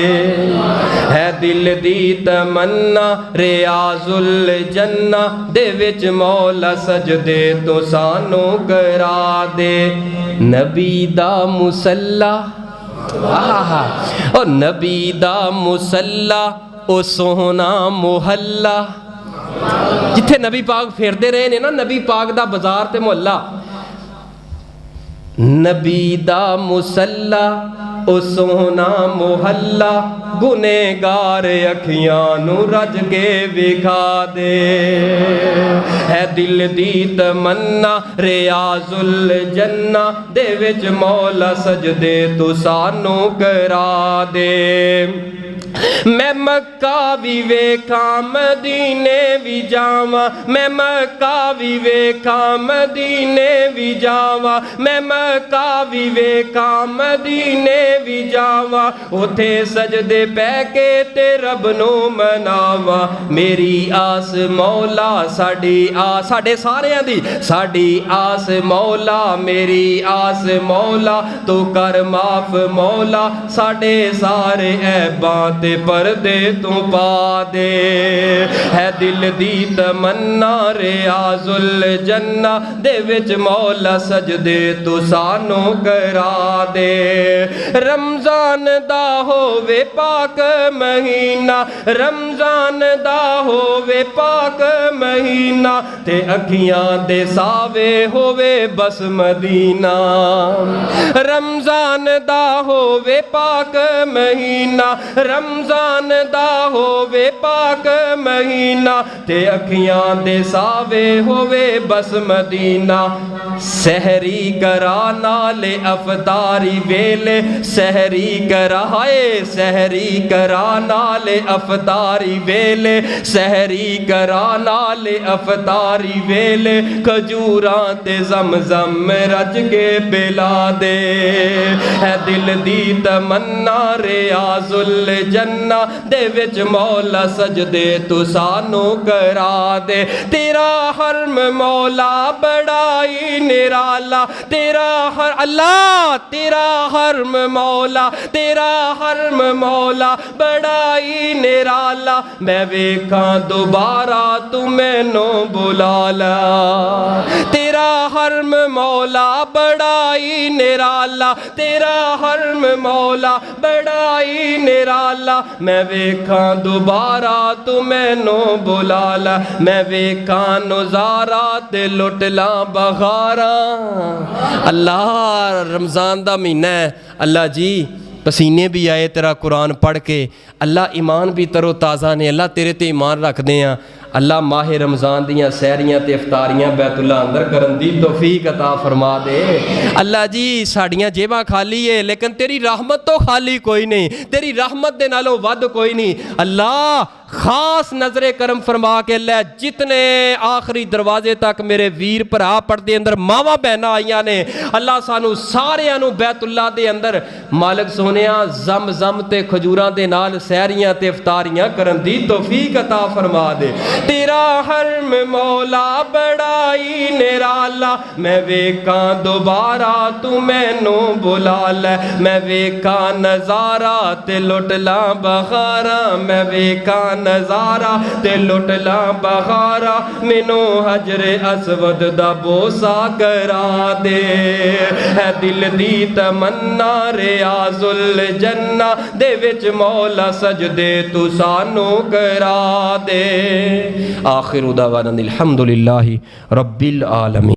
ਹੈ ਦਿਲ ਦੀ ਤਮੰਨਾ ਰਿਆਜ਼ੁਲ ਜੰਨਾ ਦੇ ਵਿੱਚ ਮੌਲਾ ਸਜਦੇ ਤੋਂ ਸਾਨੂੰ ਕਰਾ ਦੇ। ਨਬੀ ਦਾ ਮੁਸੱਲਾ और नबी दा मुसल्ला ओ सोहना मुहल्ला, जिथे नबी पाक फिरते रहे ने ना, नबी पाक दा बाजार ते मुहल्ला। नबी दा मुसल्ला ओ सोहना मुहल्ला, गुनेगार अखियां नू रज के विखा दे। है दिल दी तमन्ना रियाजुल जन्ना दे विच मौला सजदे तू सानू करा दे। मैं मक्का भी वेखा मदीने भी जावा, मैं मक्का भी वेखा मदीने भी जावा, मैं मक्का भी वेखा मदीने भी जावा, उथे सजदे पै के ते रब नू मनावा। मेरी आस मौला साडी आस, साडे सारियां दी साडी आस मौला, मेरी आस मौला तू कर माफ मौला, साडे सारे ऐबां ते पर्दे तू पा दे। है दिल दी तमन्ना रियाजुल जन्ना दे विच मौला सजदे तू सानू करा दे। रमजान दा होवे पाक महीना, रमजान दा होवे पाक महीना, ते अखियां दे सावे होवे बस मदीना। रमजान दा होवे पाक महीना, रमजान दा होवे पाक महीना, ते अखियां दे सावे होवे बस मदीना। सहरी करा नाले अफतारी वेले, सहरी करा हाय सहरी करा नाले अफतारी वेले, सहरी करा नाले अफतारी वेले, खजूरां ते ज़मज़म रज के पिला दे। है दिल दी तमन्ना रियाजुल जन्ना दे विच मौला सजदे तू सानू करा दे। तेरा हरम मौला बड़ा ही निराला, तेरा हर अल्लाह तेरा हरम मौला, तेरा हरम मौला बड़ा ही निराला, मैं वेखा दोबारा तू मैनू बुला ला। तेरा हरम मौला बड़ा ही निराला, तेरा हरम मौला बड़ा ही निराला, मैं वेखा दोबारा तू मैनू बुला ला। मैं वेखा नज़ारा ते लुट ला बखारा। अल्लाह रमज़ान दा महीना है, अल्लाह जी पसीने भी आए तेरा कुरान पढ़ के, अल्लाह ईमान भी तरो ताज़ा ने, अल्लाह तेरे ते ईमान रखते हैं। अल्लाह माह रमज़ान दियाँ सैरियां ते इफ्तारियां बैतुल्ला अंदर करन दी तौफीक अता फरमा दे। अल्लाह जी साड़ियाँ जेबां खाली है लेकिन तेरी रहमत तो खाली कोई नहीं, तेरी रहमत दे नालों वध कोई नहीं। अल्लाह خاص نظر کرم فرما کے اللہ جتنے آخری دروازے تک میرے ویر بھرا پردے اندر ماواں بہناں آئیاں نے اللہ سانو سارے انو بیت اللہ دے اندر مالک سونیاں زم زم تے کھجوراں دے نال سہریاں تے افطاریاں کرن دی توفیق عطا فرما دے تیرا حرم مولا بڑائی نرالا میں ویکاں دوبارہ تو مینوں بلا لے میں ویکاں نظارہ تے لٹ لاں بخاراں میں ویکاں نظارہ تے لٹ لاں بخاراں مینوں حجر اسود دا بوسا کرا دے ہے دل دی تمنا ریاض الجنہ دے وچ مولا سجدے تو سانو کرا دے آخر دعوانا الحمدللہ رب العالمین.